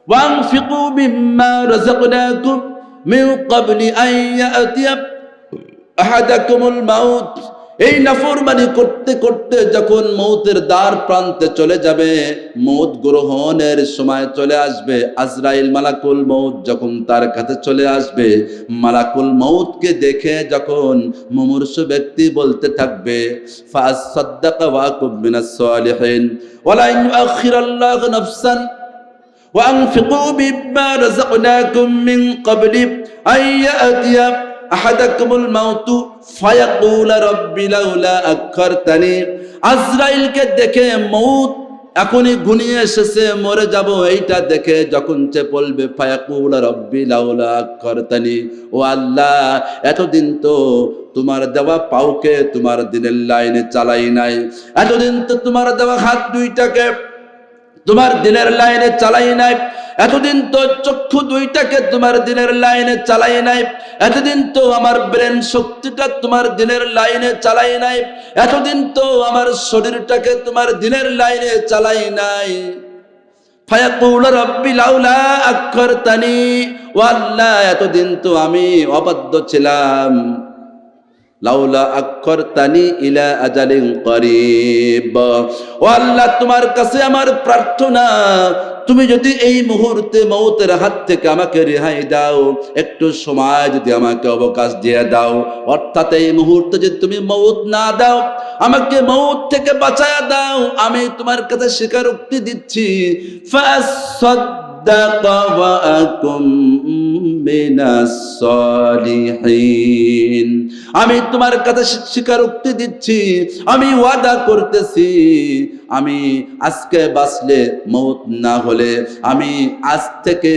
ওয়ানফিকু মিম্মা রাযাকনাকুম মিন ক্বাবলি আন ইয়াতিয়া আহাদাকুমুল মাউত। এই নাফরমানি করতে করতে যখন মৌতের দ্বার প্রান্তে চলে যাবে, মৌত গ্রহণের সময় চলে আসবে, আজরাইল মালাকুল মৌত যখন তার কাছে চলে আসবে, মালাকুল মৌতকে দেখে যখন মুমূর্ষু ব্যক্তি বলতে থাকবে, ফাসাদ্দাকা ওয়া কুম মিনাস সালিহিন ওয়ালা ইউআখিরাল্লাহু নাফসান وأنفقوا مما رزقناكم من قبل أن يأتي أحدكم الموت فيقول رب لولا أخرتني। আজরাইলকে দেখে মৌত এখনই ঘনিয়ে এসেছে, মরে যাব, এইটা দেখে যখন সে বলবে ফায়াকুল রব্বি লাউলা আখরতানি, ও আল্লাহ এতদিন তো তোমার দেওয়া পাউকে তোমার দিনের লাইনে চালাই নাই, এতদিন তো তোমার দেওয়া হাত দুইটাকে তোমার দিনের লাইনে চালাই নাই, এতদিন তো চক্ষু দুইটাকে তোমার দিনের লাইনে চালাই নাই, এতদিন তো আমার ব্রেন শক্তিটা তোমার দিনের লাইনে চালাই নাই, এতদিন তো আমার শরীরটাকে তোমার দিনের লাইনে চালাই নাই। ফায়াকুল রব্বি লাউলা আখরতানি, ও আল্লাহ এতদিন তো আমি অবাধ্য ছিলাম, লাউলা আখরতানি ইলা আজালিন করিব। ও আল্লাহ তোমার কাছে আমার প্রার্থনা, তুমি যদি এই মুহূর্তে মৌতের হাত থেকে আমাকে রেহাই দাও, একটু সময় যদি আমাকে অবকাশ দিয়ে দাও, অর্থাৎ এই মুহূর্তে যদি তুমি মৌত না দাও, আমাকে মৌত থেকে বাঁচায়া দাও, আমি তোমার কাছে স্বীকারোক্তি দিচ্ছি, ফাসাদ্দাকা ওয়া আকুম মিনাস সালিহিন। আমি তোমার কাছে স্বীকারোক্তি দিচ্ছি, আমি ওয়াদা করতেছি, আমি আজকে বাঁচলে মৌত না হলে আমি আজ থেকে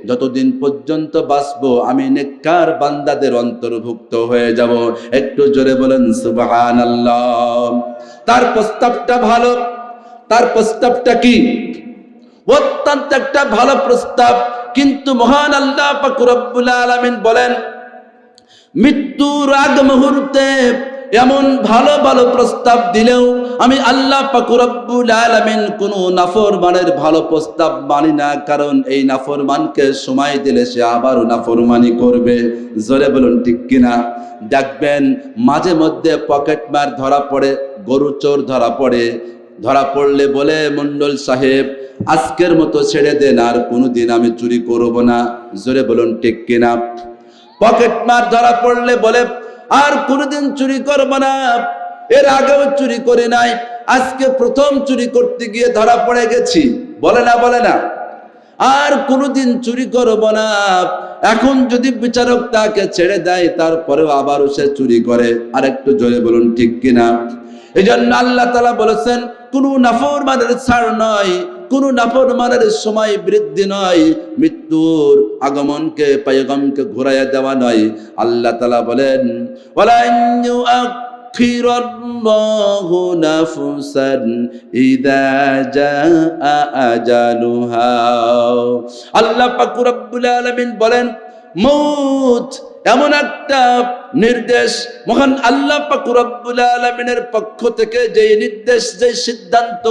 যতদিন পর্যন্ত বাঁচবো আমি নেককার বান্দাদের অন্তর্ভুক্ত হয়ে যাব। একটু জোরে বলেন সুবহানাল্লাহ। তার প্রস্তাবটা ভালো, তার প্রস্তাবটা কি? অত্যন্ত একটা ভালো প্রস্তাব, কিন্তু মহান আল্লাহ পাক রব্বুল আলামিন বলেন, মৃত্যুর আগ মুহূর্তে এমন ভালো ভালো প্রস্তাব দিলেও আমি আল্লাহ পাক রব্বুল আলামিন কোন নাফরমানের ভালো প্রস্তাব মানি না, কারণ এই নাফরমানকে সময় দিলে সে আবারও নাফরমানি করবে। জোরে বলুন ঠিক কিনা? দেখবেন মাঝে মধ্যে পকেটমার ধরা পড়ে, গরু চোর ধরা পড়ে, ধরা পড়লে বলে মন্ডল সাহেব আজকের মতো ছেড়ে দেন, আর কোনোদিন আমি চুরি করব না। জোরে বলুন ঠিক কিনা? পকেটমার ধরা পড়লে বলে আর কোনোদিন চুরি করব না, এর আগেও চুরি করে নাই, আজকে প্রথম চুরি করতে গিয়ে ধরা পড়ে গেছি, বলে না বলে না, আর কোনোদিন চুরি করব না। এখন যদি বিচারক তাকে ছেড়ে দেয়, তারপরেও আবারও সে চুরি করে। আর একটু জোরে বলুন ঠিক কিনা? এই জন্য আল্লাহ তাআলা বলেছেন, কোন নাফরমানের ছাড় নয়, কোন নাফরমানের সময় বৃদ্ধি নয়, মৃত্যুর আগমনকে পয়গমকে ঘুরাইয়া দেওয়া নয়। আল্লাহ তাআলা বলেন, ওয়ালা ইউআখিরুল্লাহু নাফসান ইযা জাআ আজালুহা। আল্লাহ পাক রব্বুল আলামিন বলেন, মউত এমন একটা নির্দেশ, মহান আল্লাহ পাক রব্বুল আলামিনের পক্ষ থেকে যে নির্দেশ, যে সিদ্ধান্ত,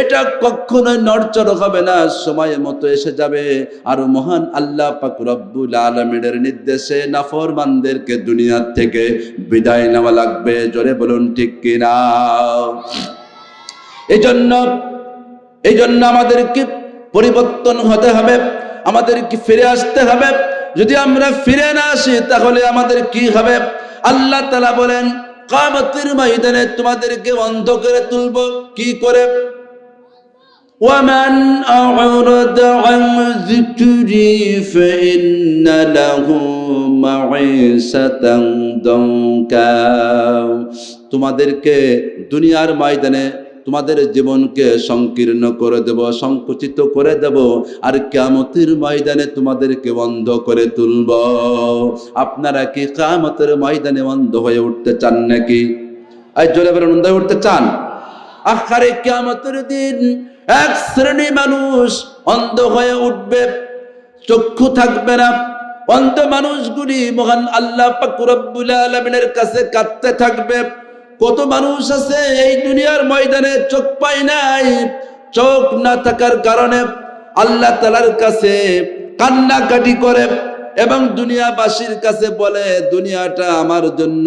এটা কখনো নড়চড় হবে না, সময় মতো এসে যাবে। আর মহান আল্লাহ পাক রব্বুল আলামিনের নির্দেশে নাফরমানদেরকে দুনিয়া থেকে বিদায় নেওয়া লাগবে। জোরে বলুন ঠিক কিনা? এই জন্য আমাদেরকে পরিবর্তন হতে হবে, আমাদেরকে ফিরে আসতে হবে। যদি আমরা ফিরে না আসি তাহলে আমাদের কি হবে? আল্লাহ তাআলা বলেন, কিয়ামতের ময়দানে তোমাদেরকে অন্ধ করে তুলব। কি করে? ওয়ামান আ'রাদা আন যিকরি ফাইন্না লাহু মাঈশাতান দানকা। তোমাদেরকে দুনিয়ার ময়দানে তোমাদের জীবনকে সংকীর্ণ করে দেব, সংকুচিত করে দেব, আর কিয়ামতের ময়দানে তোমাদেরকে অন্ধ করে তুলব। আপনারা কি কিয়ামতের ময়দানে অন্ধ হয়ে উঠতে চান নাকি? এই জোরে বলেন, অন্ধ হয়ে উঠতে চান? আখিরে কিয়ামতের দিন এক শ্রেণী মানুষ অন্ধ হয়ে উঠবে, চক্ষু থাকবে না। অন্ধ মানুষগুলি মহান আল্লাহ পাক রব্বুল আলামিনের কাছে কাঁদতে থাকবে। কত মানুষ আছে এই দুনিয়ার ময়দানে চোখ পায় নাই, চোখ না থাকার কারণে আল্লাহ তাআলার কাছে কান্নাকাটি করে এবং দুনিয়াবাসীর কাছে বলে, দুনিয়াটা আমার জন্য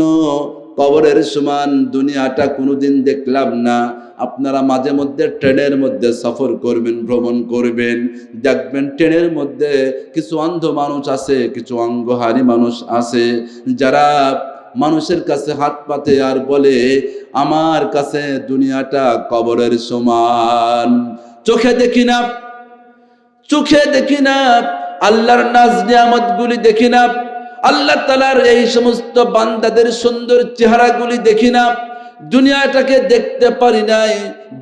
কবরের সমান, দুনিয়াটা কোনোদিন দেখলাম না। আপনারা মাঝে মধ্যে ট্রেনের মধ্যে সফর করবেন, ভ্রমণ করবেন, দেখবেন ট্রেনের মধ্যে কিছু অন্ধ মানুষ আছে, কিছু অঙ্গহারী মানুষ আছে, যারা মানুষের কাছে হাত পাতে আর বলে, আমার কাছে দুনিয়াটা কবরের সমান। চোখে দেখি না, চোখে দেখি না, আল্লাহর নাজ নিয়ামতগুলি দেখি না, আল্লাহ তাআলার এই সমস্ত বান্দাদের সুন্দর চেহারাগুলি দেখি না, দুনিয়াটাকে দেখতে পারি নাই,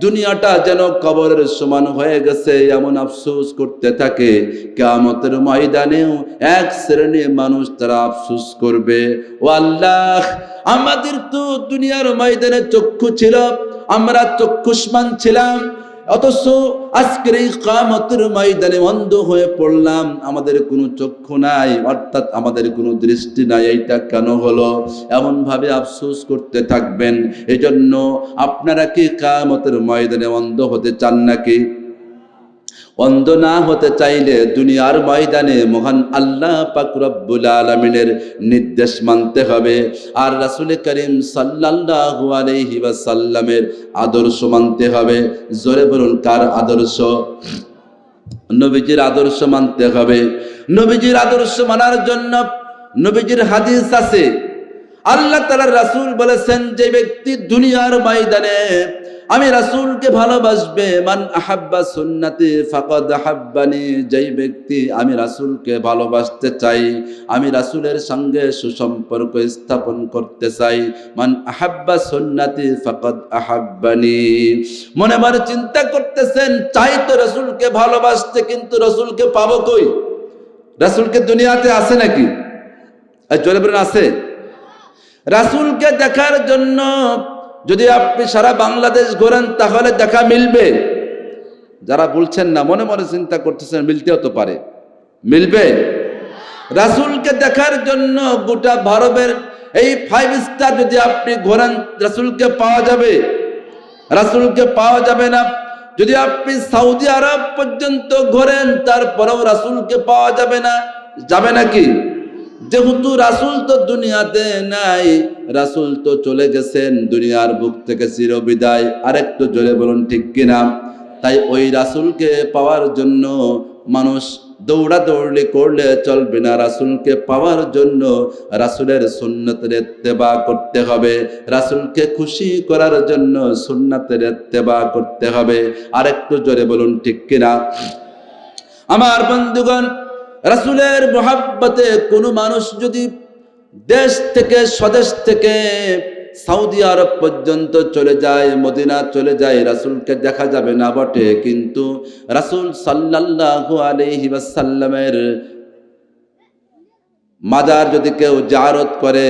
দুনিয়াটা যেন কবরের সমান হয়ে গেছে, এমন আফসোস করতে থাকে। কিয়ামতের ময়দানেও এক শ্রেণীর মানুষ তারা আফসোস করবে, ও আল্লাহ, আমাদের তো দুনিয়ার ময়দানে চক্ষু ছিল, আমরা চক্ষুষ্মান ছিলাম, অথচ আজকের এই কিয়ামতের ময়দানে অন্ধ হয়ে পড়লাম, আমাদের কোনো চক্ষু নাই, অর্থাৎ আমাদের কোনো দৃষ্টি নাই, এইটা কেন হলো? এমন ভাবে আফসোস করতে থাকবেন। এজন্য আপনারা কি কিয়ামতের ময়দানে অন্ধ হতে চান নাকি? অন্ধ না হতে চাইলে দুনিয়ার ময়দানে মহান আল্লাহ পাক রব্বুল আলামিনের নির্দেশ মানতে হবে, আর রাসূল করিম সাল্লাল্লাহু আলাইহি ওয়াসাল্লামের আদর্শ মানতে হবে। জোরে বলুন, কার আদর্শ? নবীজির আদর্শ মানতে হবে। নবীজির আদর্শ মানার জন্য নবীজির হাদিস আছে। আল্লাহ তাআলার রাসূল বলেছেন, যে ব্যক্তি দুনিয়ার ময়দানে আমি রাসূলকে ভালোবাসবে, মান আহাব্বা সুন্নতি ফাকাদ আহাব্বানি, যেই ব্যক্তি আমি রাসূলকে ভালোবাসতে চাই, আমি রাসূলের সঙ্গে সুসম্পর্ক স্থাপন করতে চাই, মান আহাব্বা সুন্নতি ফাকাদ আহাব্বানি। মনে মনে চিন্তা করতেছেন, চাই তো রাসূলকে ভালোবাসতে, কিন্তু রাসূলকে পাবো কই? রাসূলকে দুনিয়াতে আছে নাকি? জোরে বলেন, আছে? রাসূলকে দেখার জন্য যদি আপনি সারা বাংলাদেশ ঘোরেন তাহলে দেখা মিলবে? যারা বলছেন না, মনে মনে চিন্তা করতেছেন, মিলতেও তো পারে। মিলবে? রাসূলকে দেখার জন্য গোটা ভারতের এই 5 স্টার যদি আপনি ঘোরেন, রাসূলকে পাওয়া যাবে? রাসূলকে পাওয়া যাবে না। যদি আপনি সৌদি আরব পর্যন্ত ঘোরেন, তারপরেও রাসূলকে পাওয়া যাবে না। যাবে নাকি? যেহেতু রাসূল তো দুনিয়াতে নাই, রাসূল তো চলে গেছেন দুনিয়ার বুক থেকে চিরবিদায়। আরেকটু জোরে বলুন, ঠিক কিনা? তাই ওই রাসূলকে পাওয়ার জন্য মানুষ দৌড়াদৌড়ি করলে চলবে না। রাসূলকে পাওয়ার জন্য রাসূলের সুন্নতের ইত্তেবা করতে হবে, রাসূলকে খুশি করার জন্য সুন্নতের ইত্তেবা করতে হবে। আরেকটু জোরে বলুন, ঠিক কিনা? আমার বন্ধুগণ, রাসূলের মহব্বতে কোনো মানুষ যদি দেশ থেকে, স্বদেশ থেকে সৌদি আরব পর্যন্ত চলে যায়, মদিনা চলে যায়, রাসূলকে দেখা যাবে না বটে, কিন্তু রাসূল সাল্লাল্লাহু আলাইহি ওয়াসাল্লামের মাজার যদি কেউ জিয়ারত করে,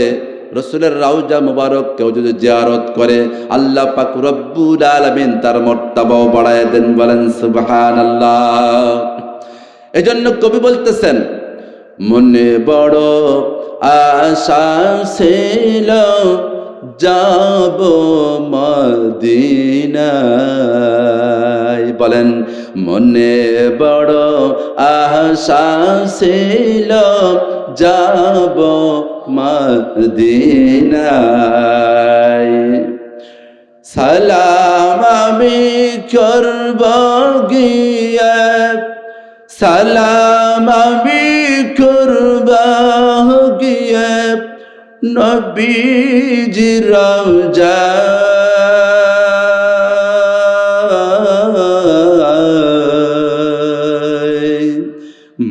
রাসূলের রওজা মুবারক কেউ যদি জিয়ারত করে, আল্লাহ পাক রব্বুল আলামিন তার মর্তবাও বাড়ায় দেন। বলেন সুবহানাল্লাহ। এজন্য কবি বলতেছেন, মনে বড় আশা ছিল যাব মদিনায়। বলেন, মনে বড় আশা ছিল যাব মদিনায়। সালাম আমি করব গিয়ে, সালাম আমি করব গিয়ে নবীজির রওজায়।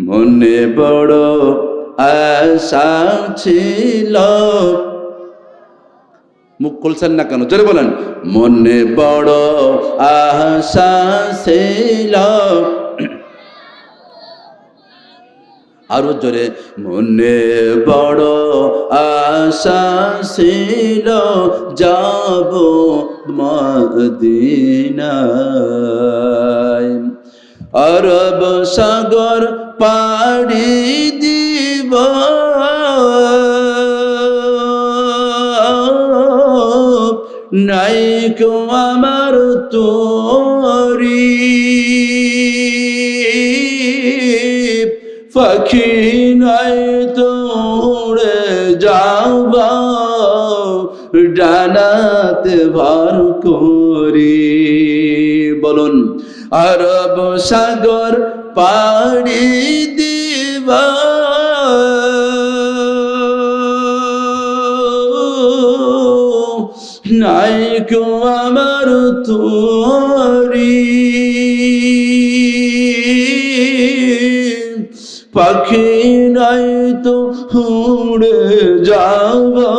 মনে বড় আশা ছিল, মুখ খুলছেন না কেন? জোরে বলেন, মনে বড় আশা ছিল। আরো জোরে, মনে বড় আশা ছিল যাব মদিনায়। আরব সাগর পাড়ি দিব, নাই কো আমার তোরি। পাখি নাই তো উড়ে যাবা ডানাতে ভর করি। বলুন আরব সাগর পাড়ি দিবা নাই কো আমার তোরি। পাখি নাই তো উড়ে যাবা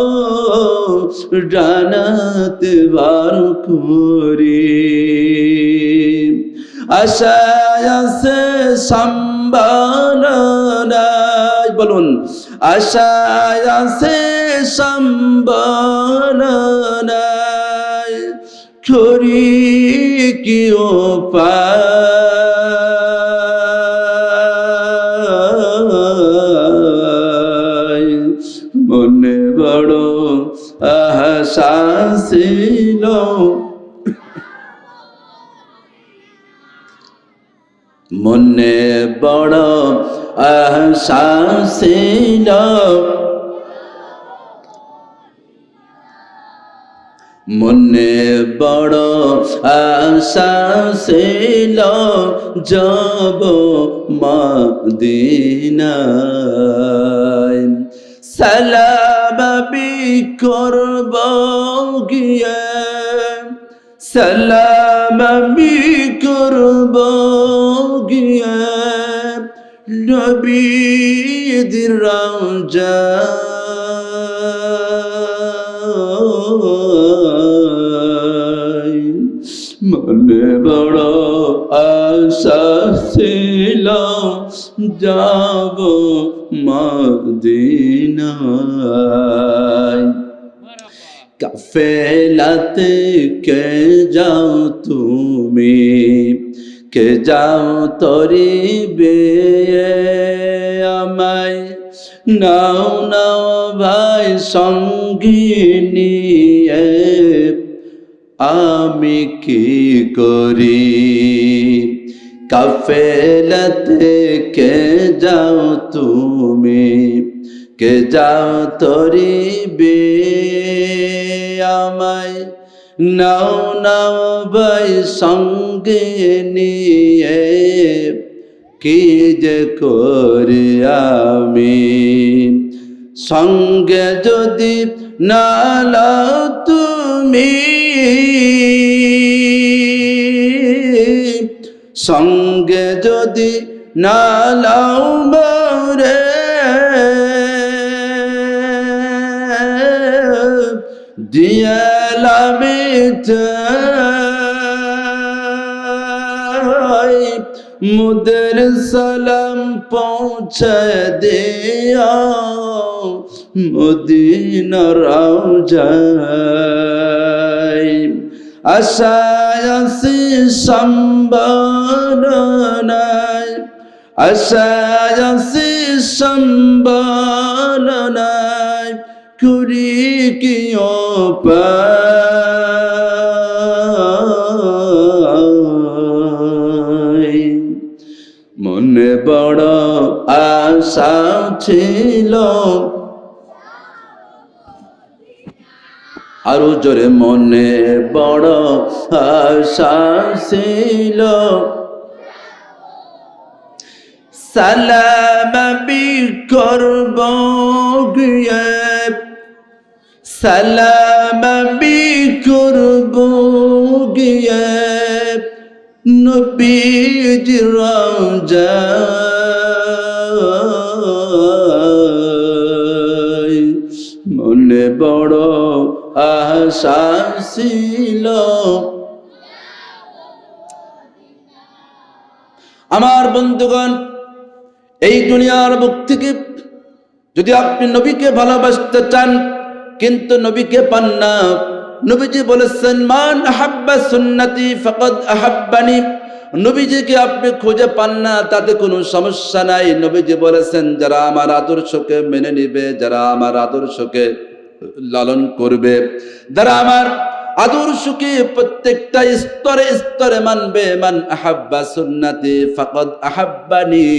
ডানাতে বার করি। আশায় আছে সম্ভাবনা নাই। বলুন আশায় আছে সম্ভাবনা নাই করি কি উপায়। মনে বড় আশা ছিল মনে বড় আশা ছিল মনে বড় আশা ছিল যাব মদিনায়। সালাম আমি করব গিয়ে সালাম আমি করব গিয়ে নবীর রওজায়। মনে বড় আশা ছিল যাব মদিনায়। কাফেলাতে কে যাও তুমি কে যাও তরিবে আমায় নাও নাও ভাই সঙ্গী নিয়ে আমি কি করি। কাফেলাতে কে যাও তুমি কে যাও তরিবে আমায় নাও নাও ভাই সঙ্গে নিয়ে কি যে করি আমি। সঙ্গে যদি না লাও তুমি সঙ্গে যদি না লাও মোরে দিয়ালামি চাই মুদের সালাম পৌঁছে দিয়া মদিনা রওজায়। আশায় আছি সম্ভাবনা নাই আশায় আছি সম্ভাবনা নাই করি কি উপায়। মনে বড় আশা ছিল আরো জোরে মনে বড় আশা ছিল সালাম আমি করব গিয়ে সালাম আমি করব গিয়ে নবীজির রওজায়। মনে বড় আশা ছিল আমার বন্ধুগণ এই দুনিয়ার বুক থেকে যদি আপনি নবীকে ভালোবাসতে চান কিন্তু নবীকে পান না। নবীজি বলেছেন মান আহাব্বা সুন্নতি ফাকাদ আহাব্বানি। নবীজিকে আপনি খুঁজে পান না তাতে কোনো সমস্যা নাই। নবীজি বলেছেন যারা আমার আদর্শকে মেনে নিবে যারা আমার আদর্শকে লালন করবে যারা আমার আদর্শকে প্রত্যেকটা স্তরে স্তরে মানবে। মান আহাব্বা সুন্নতি ফাকাদ আহাব্বানি,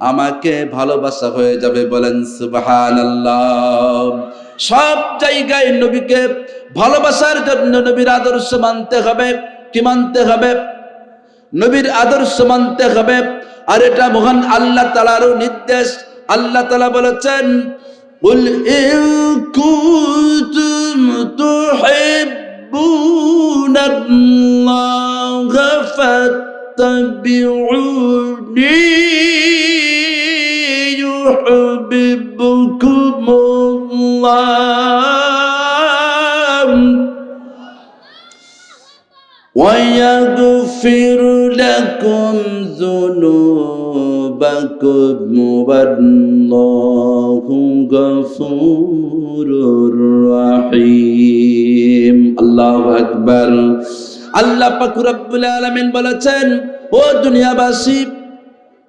আমাকে ভালোবাসা হয়ে যাবে। বলেন সুবহানাল্লাহ। সব জায়গায় নবীকে ভালোবাসার জন্য নবীর আদর্শ মানতে হবে। কি মানতে হবে? নবীর আদর্শ মানতে হবে। আর এটা মহান আল্লাহ তাআলারও নির্দেশ। আল্লাহ তাআলা বলেছেন, কুল ইন কুনতুম তুহিব্বুনাল্লাহা ফাত্তাবিউনি ইউহিব্বুকুমুল্লাহ ويغفر لكم ذنوبكم والله غفور رحيم। আল্লাহু আকবার। আল্লাহ পাক রব্বুল আলামিন বলেছেন, ও দুনিয়াবাসী,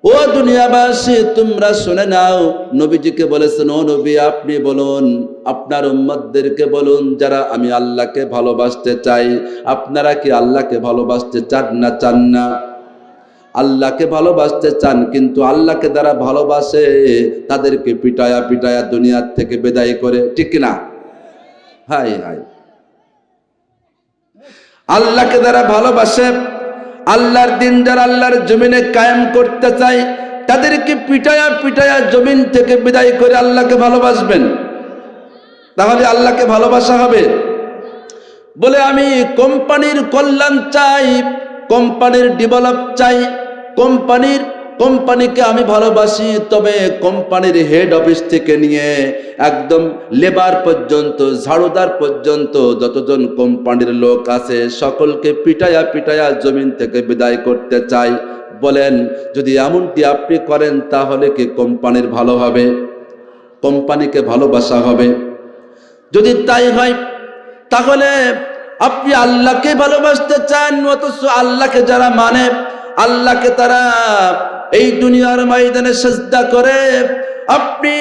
ও দুনিয়াবাসী, তোমরা শুনে নাও। নবীজিকে বলেছেন, ও নবী আপনি বলুন, আপনার উম্মতদেরকে বলুন, যারা আমি আল্লাহকে ভালোবাসতে চাই, আপনারা কি আল্লাহকে ভালোবাসতে চান না চান না? আল্লাহকে ভালোবাসতে চান, কিন্তু আল্লাহকে যারা ভালোবাসে তাদেরকে পিটায়া পিটায়া দুনিয়ার থেকে বিদায় করে, ঠিক না? High high. আল্লাহকে যারা ভালোবাসে, আল্লাহর দিন যারা আল্লাহর জমিনে কায়েম করতে চায়, তাদেরকে পিটায়া পিটায়া জমিন থেকে বিদায় করে আল্লাহকে ভালোবাসবেন। তাহলে আল্লাহকে ভালোবাসা হবে। বলে আমি কোম্পানির কল্যাণ চাই, কোম্পানির ডেভেলপ চাই, কোম্পানিকে আমি ভালোবাসি, তবে কোম্পানির হেড অফিস থেকে নিয়ে একদম লেবার পর্যন্ত, ঝাড়ুদার পর্যন্ত যতজন কোম্পানির লোক আছে সকলকে পিটায়া পিটায়া জমিন থেকে বিদায় করতে চাই। বলেন, যদি এমনটি আপনি করেন তাহলে কি কোম্পানির ভালো হবে? কোম্পানিকে ভালোবাসা হবে? যদি তাই হয় তাহলে আপনি আল্লাহকে ভালোবাসতে চান, অথচ আল্লাহকে যারা মানে, আল্লাহকে তারা এই দুনিয়ার ময়দানে সিজদা করে, আপনি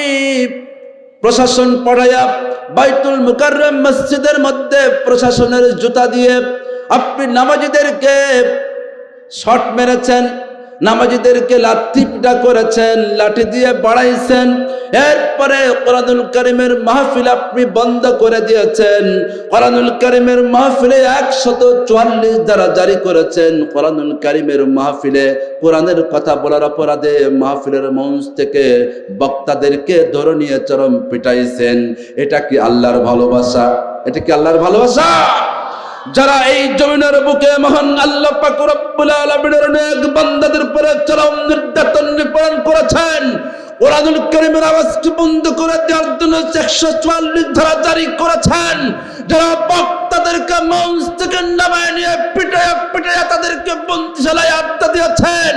প্রশাসন পড়ায়া বাইতুল মুকাররম মসজিদের মধ্যে প্রশাসনের জুতা দিয়ে আপনি নামাজীদেরকে শট মেরেছেন, নামাজীদেরকে লাঠি পিটা করেছেন, লাঠি দিয়ে বাড়াইছেন। এরপরে কোরআনুল কারীমের মাহফিল আপনি বন্ধ করে দিয়েছেন। কোরআনুল কারীমের মাহফিলে 144 ধারা জারি করেছেন। কোরআনুল কারীমের মাহফিলে কোরআনের কথা বলার অপরাধে মাহফিলের মঞ্চ থেকে বক্তাদেরকে ধরে নিয়ে চরম পিটাইছেন। এটা কি আল্লাহর ভালোবাসা? এটা কি আল্লাহর ভালোবাসা? যারা এই জমিনের বুকে মহান আল্লাহ পাক রব্বুল আলামিনের নেক বান্দাদের উপরে চরম নির্যাতন নিপীড়ন করেছেন, কোরআনুল কারীমের আওয়াজকে বন্ধ করে দেওয়ার জন্য 144 ধারা জারি করেছেন, যারা বক্তাদেরকে মঞ্চ থেকে নামায় নিয়ে পিটায়া পিটায়া তাদেরকে বন্দিশালায় আড্ডা দিয়েছেন,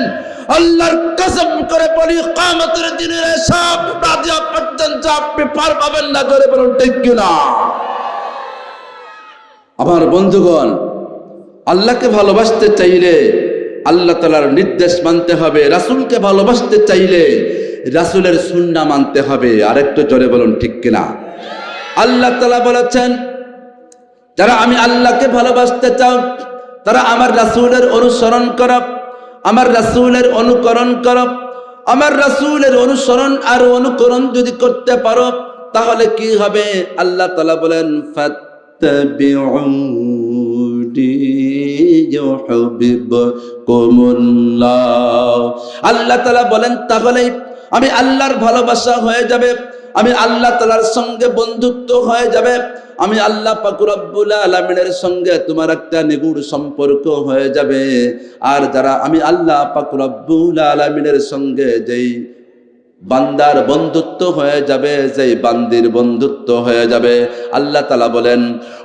আল্লাহর কসম করে বলি কিয়ামতের দিনের সব রাজিয়া পর্যন্ত আপনি পার পাবেন না। করে বলুন ঠিক কিনা? আমার বন্ধুগণ, আল্লাহকে ভালোবাসতে চাইলে আল্লাহ তাআলার নির্দেশ মানতে হবে, রাসূলকে ভালোবাসতে চাইলে রাসূলের সুন্নাহ মানতে হবে। আরেকটু জোরে বলুন ঠিক কিনা? আল্লাহ তাআলা বলেছেন, যারা আমি আল্লাহকে ভালোবাসতে চাও তারা আমার রাসূলের অনুসরণ করো, আমার রাসূলের অনুকরণ করো। আমার রাসূলের অনুসরণ আর অনুকরণ যদি করতে পারো তাহলে কি হবে? আল্লাহ তাআলা বলেন, আল্লাহ তাআলা বলেন, তাহলে আমি আল্লাহর ভালোবাসা হয়ে যাবে, আমি আল্লাহ তাআলার সঙ্গে বন্ধুত্ব হয়ে যাবে, আমি আল্লাহ পাক রব্বুল আলামিনের সঙ্গে তোমার একটা নিগুড় সম্পর্ক হয়ে যাবে। আর যারা আমি আল্লাহ পাক রব্বুল আলামিনের সঙ্গে যেই বান্দার বন্ধুত্ব হয়ে যাবে, যেই বান্দির বন্ধুত্ব হয়ে যাবে, আল্লাহ তাআলা বলেন,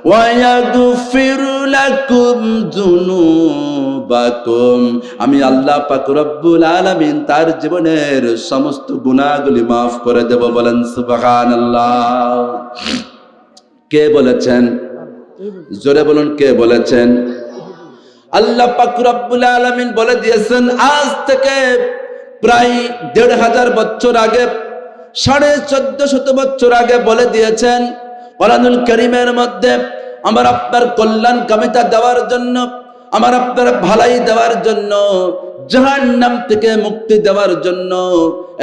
ওয়ায়াগফিরু লাকুম যুনুবাকুম, আমি আল্লাহ পাক রব্বুল আলামিন তার জীবনের সমস্ত গুনাহগুলি মাফ করে দেব। বলেন সুবহানাল্লাহ। কে বলেছেন? জোরে বলুন, কে বলেছেন? আল্লাহ পাক রব্বুল আলামিন বলে দিয়েছেন, আজ থেকে প্রায় ১৫০০ বছর আগে, ১৪৫০ বছর আগে বলে দিয়েছেন কোরআনুল কারীমের মধ্যে, আমার আপনার কল্যাণ কামিতা দেওয়ার জন্য, আমার আপনার ভালাই দেওয়ার জন্য, জাহান্নাম থেকে মুক্তি দেওয়ার জন্য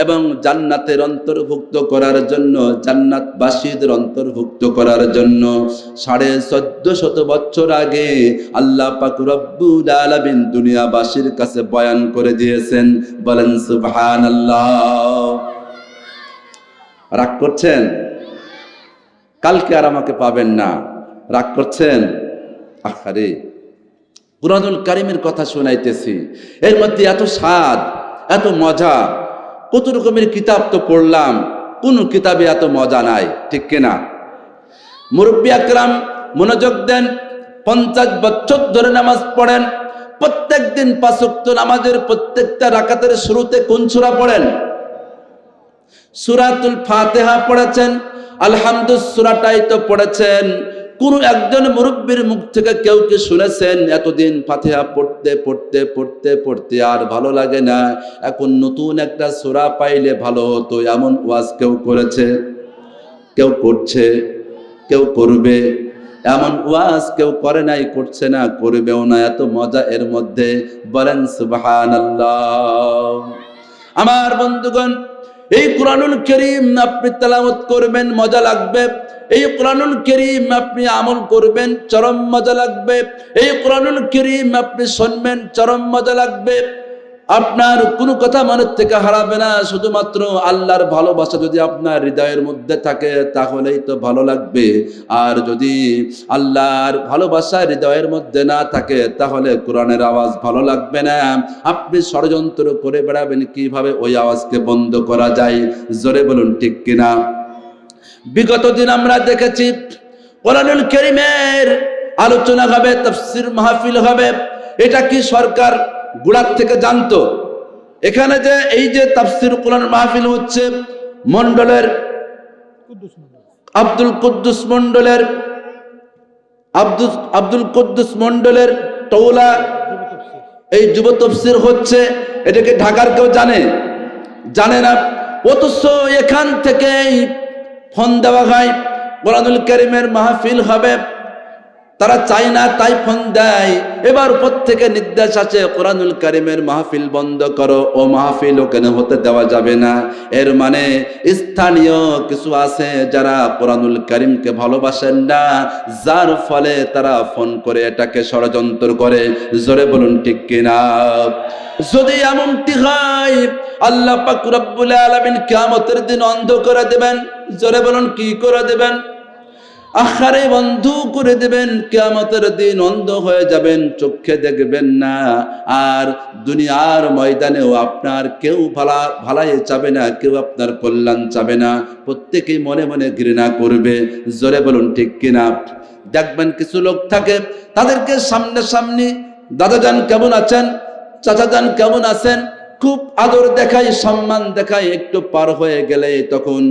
এবং জান্নাতের অন্তর্ভুক্ত করার জন্য, জান্নাতবাসীদের অন্তর্ভুক্ত করার জন্য 1450 বছর আগে আল্লাহ পাক রব্বুল আলামিন দুনিয়াবাসীর কাছে বয়ান করে দিয়েছেন। বলেন সুবহানাল্লাহ। রাগ করছেন? কালকে আর আমাকে পাবেন না, রাগ করছেন? আহারে, কুরআনুল কারীমের কথা শোনাইতেছি, এর মধ্যে এত স্বাদ, এত মজা। কত রকমের কিতাব তো পড়লাম, কোন কিতাবে এত মজা নাই, ঠিক কিনা? মুরব্বী আকরাম মনোযোগ দেন। 50 বছর ধরে নামাজ পড়েন, প্রত্যেক দিন 5 ওয়াক্ত নামাজের প্রত্যেকটা রাকাতের শুরুতে কোন সূরা পড়েন? সূরাতুল ফাতিহা পড়েছেন, আলহামদুলিল্লাহ সূরাটাই তো পড়েছেন। কোন একজন মুরব্বীর মুখ থেকে কেউ কি শুনেছেন এতদিন ফাতিহা পড়তে পড়তে পড়তে পড়তে আর ভালো লাগে না, এখন নতুন একটা সূরা পাইলে ভালো হতো, এমন ওয়াজ কেউ করেছে? কেউ করছে, কেউ করবে। এমন ওয়াজ কেউ করে নাই, করছে না, করবেও না। এত মজা এর মধ্যে। বলেন সুবহানাল্লাহ। আমার বন্ধুগণ, এই কুরআনুল কারীম আপনি তেলাওয়াত করবেন, মজা লাগবে। এই কুরআনুল কারীম আপনি আমল করবেন, চরম মজা লাগবে। এই কুরআনুল কারীম আপনি শুনবেন, চরম মজা লাগবে। আপনার কোনো কথা মনের থেকে হারাবে না। শুধুমাত্র আল্লাহর ভালোবাসা যদি আপনার হৃদয়ের মধ্যে থাকে তাহলেই তো ভালো লাগবে। আর যদি আল্লাহর ভালোবাসা হৃদয়ের মধ্যে না থাকে তাহলে কোরআনের আওয়াজ ভালো লাগবে না। আপনি ষড়যন্ত্র করে বেড়াবেন কিভাবে ওই আওয়াজকে বন্ধ করা যায়। জোরে বলুন ঠিক কিনা? বিগত দিন আমরা দেখেছি কোরআনুল কারীমের আলোচনা হবে, তাফসীর মাহফিল হবে। এটা কি সরকার গোড়ার থেকে জানতো? এখানে যে এই যে তাফসীর কোরআন মাহফিল হচ্ছে, মন্ডলের আব্দুল কুদ্দুস মন্ডলের টৌলা এই যুব তাফসীর হচ্ছে, এটাকে ঢাকার কেউ জানে না। অথচ এখান থেকেই ফোন দেওয়া হয় কোরআনুল কারীমের মাহফিল হবে। তারা চায় না তাই ফোন দেয়। এবার উপর থেকে নির্দেশ আছে কোরআনুল কারীমের মাহফিল বন্ধ করো, ও মাহফিল ওখানে হতে দেওয়া যাবে না। এর মানে স্থানীয় কিছু আছে যারা কোরআনুল কারীমকে ভালোবাসেন না, যার ফলে তারা ফোন করে এটাকে ষড়যন্ত্র করে। জোরে বলুন ঠিক কিনা? যদি এমনটি হয় আল্লাহ পাক রব্বুল আলামিন কিয়ামতের দিন অন্ধ করে দেবেন। জোরে বলুন কি করে দেবেন? আখারে বন্ধ করে দেবেন। কিয়ামতের দিন অন্ধ হয়ে যাবেন, চোখে দেখবেন না। আর দুনিয়ার ময়দানেও আপনার কেউ ভালাই চাবে না, কেউ আপনার কল্যাণ চাবে না। প্রত্যেকেই মনে মনে ঘৃণা করবে। জোরে বলুন ঠিক কিনা? দেখবেন কিছু লোক থাকে, তাদেরকে সামনাসামনি দাদাজান কেমন আছেন, চাচাজান কেমন আছেন, খুব আদর দেখায়, সম্মান দেখায়। একটু পার হয়ে গেলে তখন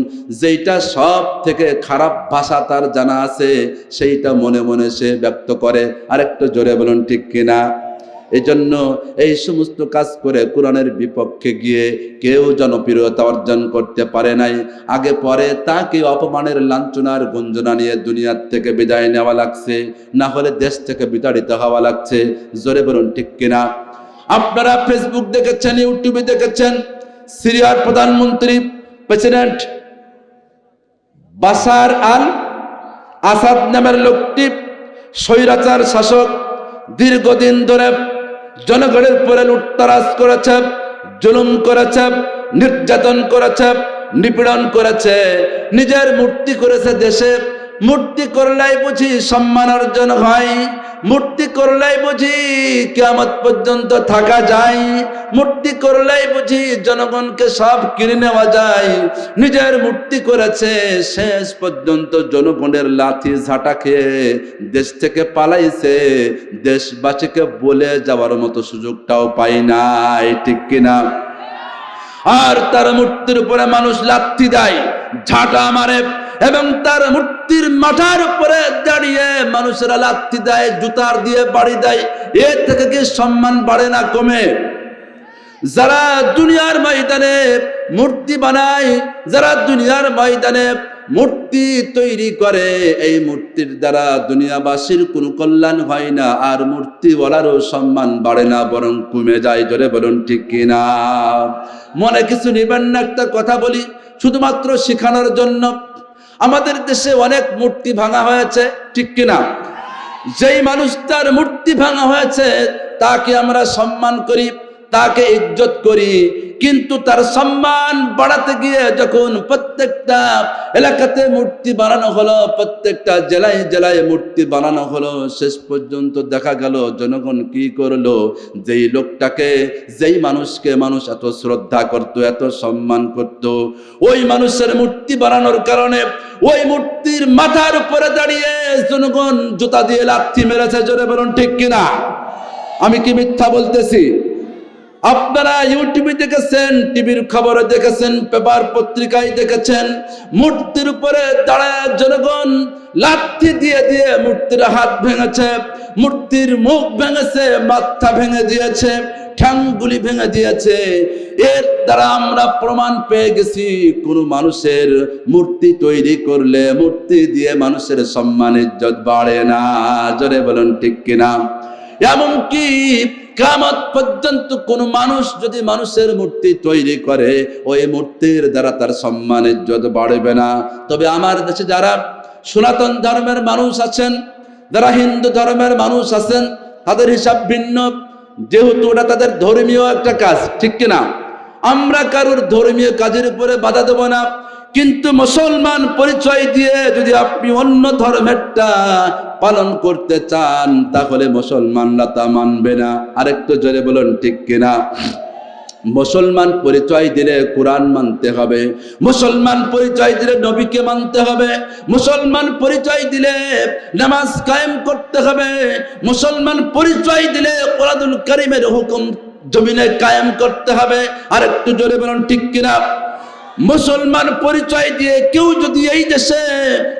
যেইটা সব থেকে খারাপ ভাষা তার জানা আছে সেইটা মনে মনে সে ব্যক্ত করে। আরেকটু জোরে বলুন ঠিক কিনা? এই জন্য এই সমস্ত কাজ করে কোরআনের বিপক্ষে গিয়ে কেউ জনপ্রিয়তা অর্জন করতে পারে নাই। আগে পরে তাকে অপমানের লাঞ্ছনার গঞ্জনা নিয়ে দুনিয়ার থেকে বিদায় নেওয়া লাগছে, না হলে দেশ থেকে বিতাড়িত হওয়া লাগছে। জোরে বলুন ঠিক কিনা? আপনারা ফেসবুক দেখেছেন, ইউটিউবে দেখেছেন, সিরিয়ার প্রধানমন্ত্রী প্রেসিডেন্ট বাশার আল আসাদ নামের লোকটি স্বৈরাচার শাসক, দীর্ঘদিন ধরে জনগণের উপরে লুটতরাজ করেছে, জুলুম করেছে, নির্যাতন করেছে, নিপীড়ন করেছে, নিজের মূর্তি করেছে দেশে। মূর্তি করলেই বুঝি সম্মান অর্জন হয়, মূর্তি করলেই বুঝি কিয়ামত পর্যন্ত থাকা যায়, মূর্তি করলেই বুঝি জনগণকে সব কিনে নেওয়া যায়। নিজের মূর্তি করেছে, শেষ পর্যন্ত জনগণের লাথি ঝাঁটা খেয়ে দেশ থেকে পালাইছে। দেশবাসীকে বলে যাওয়ার মতো সুযোগটাও পাই নাই, ঠিক কিনা? আর তার মূর্তির উপরে মানুষ লাথি দেয়, ঝাঁটা মারে, এবং তার মূর্তির মাথার উপরে দাঁড়িয়ে মানুষেরা লাথি দেয়, জুতার দিয়ে বাড়ি দেয়। এর থেকে কি সম্মান বাড়ে না কমে? যারা দুনিয়ার ময়দানে মূর্তি বানায়, যারা দুনিয়ার ময়দানে মূর্তি তৈরি করে, এই মূর্তির দ্বারা দুনিয়াবাসীর কোনো কল্যাণ হয় না, আর মূর্তিওয়ালারও সম্মান বাড়ে না, বরং কমে যায়। জোরে বলুন ঠিক কিনা? মনে কিছু নেবেন না, একটা কথা বলি শুধুমাত্র শেখানোর জন্য। আমাদের দেশে অনেক মূর্তি ভাঙা হয়েছে, ঠিক কিনা? যেই মানুষটার মূর্তি ভাঙা হয়েছে তাকে আমরা সম্মান করি, তাকে ইজ্জত করি, কিন্তু তার সম্মান বাড়াতে গিয়ে যখন প্রত্যেকটা এলাকাতে মূর্তি বানানো হলো, প্রত্যেকটা জেলায় জেলায় মূর্তি বানানো হলো, শেষ পর্যন্ত দেখা গেল জনগণ কি করলো, যেই লোকটাকে, যেই মানুষকে মানুষ এত শ্রদ্ধা করত, এত সম্মান করত, ওই মানুষের মূর্তি বানানোর কারণে ওই মূর্তির মাথার উপরে দাঁড়িয়ে জনগণ জুতা দিয়ে লাথি মেরেছে। জোরে বলুন ঠিক কিনা? আমি কি মিথ্যা বলতেছি? আপনারা ইউটিউবে দেখেছেন, টিভির খবরে দেখেছেন, পেপার পত্রিকায় দেখেছেন, মূর্তির উপরে দাঁড়ায় জনগণ লাথি দিয়ে দিয়ে মূর্তির হাত ভেঙেছে, মূর্তির মুখ ভেঙেছে, মাথা ভেঙে দিয়েছে, ঠ্যাংগুলি ভেঙে দিয়েছে। এর দ্বারা আমরা প্রমাণ পেয়ে গেছি কোন মানুষের মূর্তি তৈরি করলে মূর্তি দিয়ে মানুষের সম্মান ইজ্জত বাড়ে না। জোরে বলুন ঠিক কিনা? এমনকি কিয়ামত পর্যন্ত কোন মানুষ যদি মানুষের মূর্তি তৈরি করে, ওই মূর্তির দ্বারা তার সম্মান ইজ্জত বাড়বে না। তবে আমার দেশে যারা সনাতন ধর্মের মানুষ আছেন, যারা হিন্দু ধর্মের মানুষ আছেন, তাদের হিসাব ভিন্ন, যেহেতু ওটা তাদের ধর্মীয় একটা কাজ, ঠিক কিনা? আমরা কারোর ধর্মীয় কাজের উপরে বাধা দেব না, কিন্তু মুসলমান পরিচয় দিয়ে যদি আপনি অন্য ধর্মেরটা পালন করতে চান, তাহলে মুসলমানরা তা মানবে না। আরেকটু জোরে বলুন ঠিক কিনা? মুসলমান পরিচয় দিলে কোরআন মানতে হবে, মুসলমান পরিচয় দিলে নবীকে মানতে হবে, মুসলমান পরিচয় দিলে নামাজ কায়েম করতে হবে, মুসলমান পরিচয় দিলে কোরআনুল কারীমের হুকুম জমিনে কায়েম করতে হবে। আর একটু জোরে বলুন ঠিক কিনা? মুসলমান পরিচয় দিয়ে কেউ যদি এই দেশে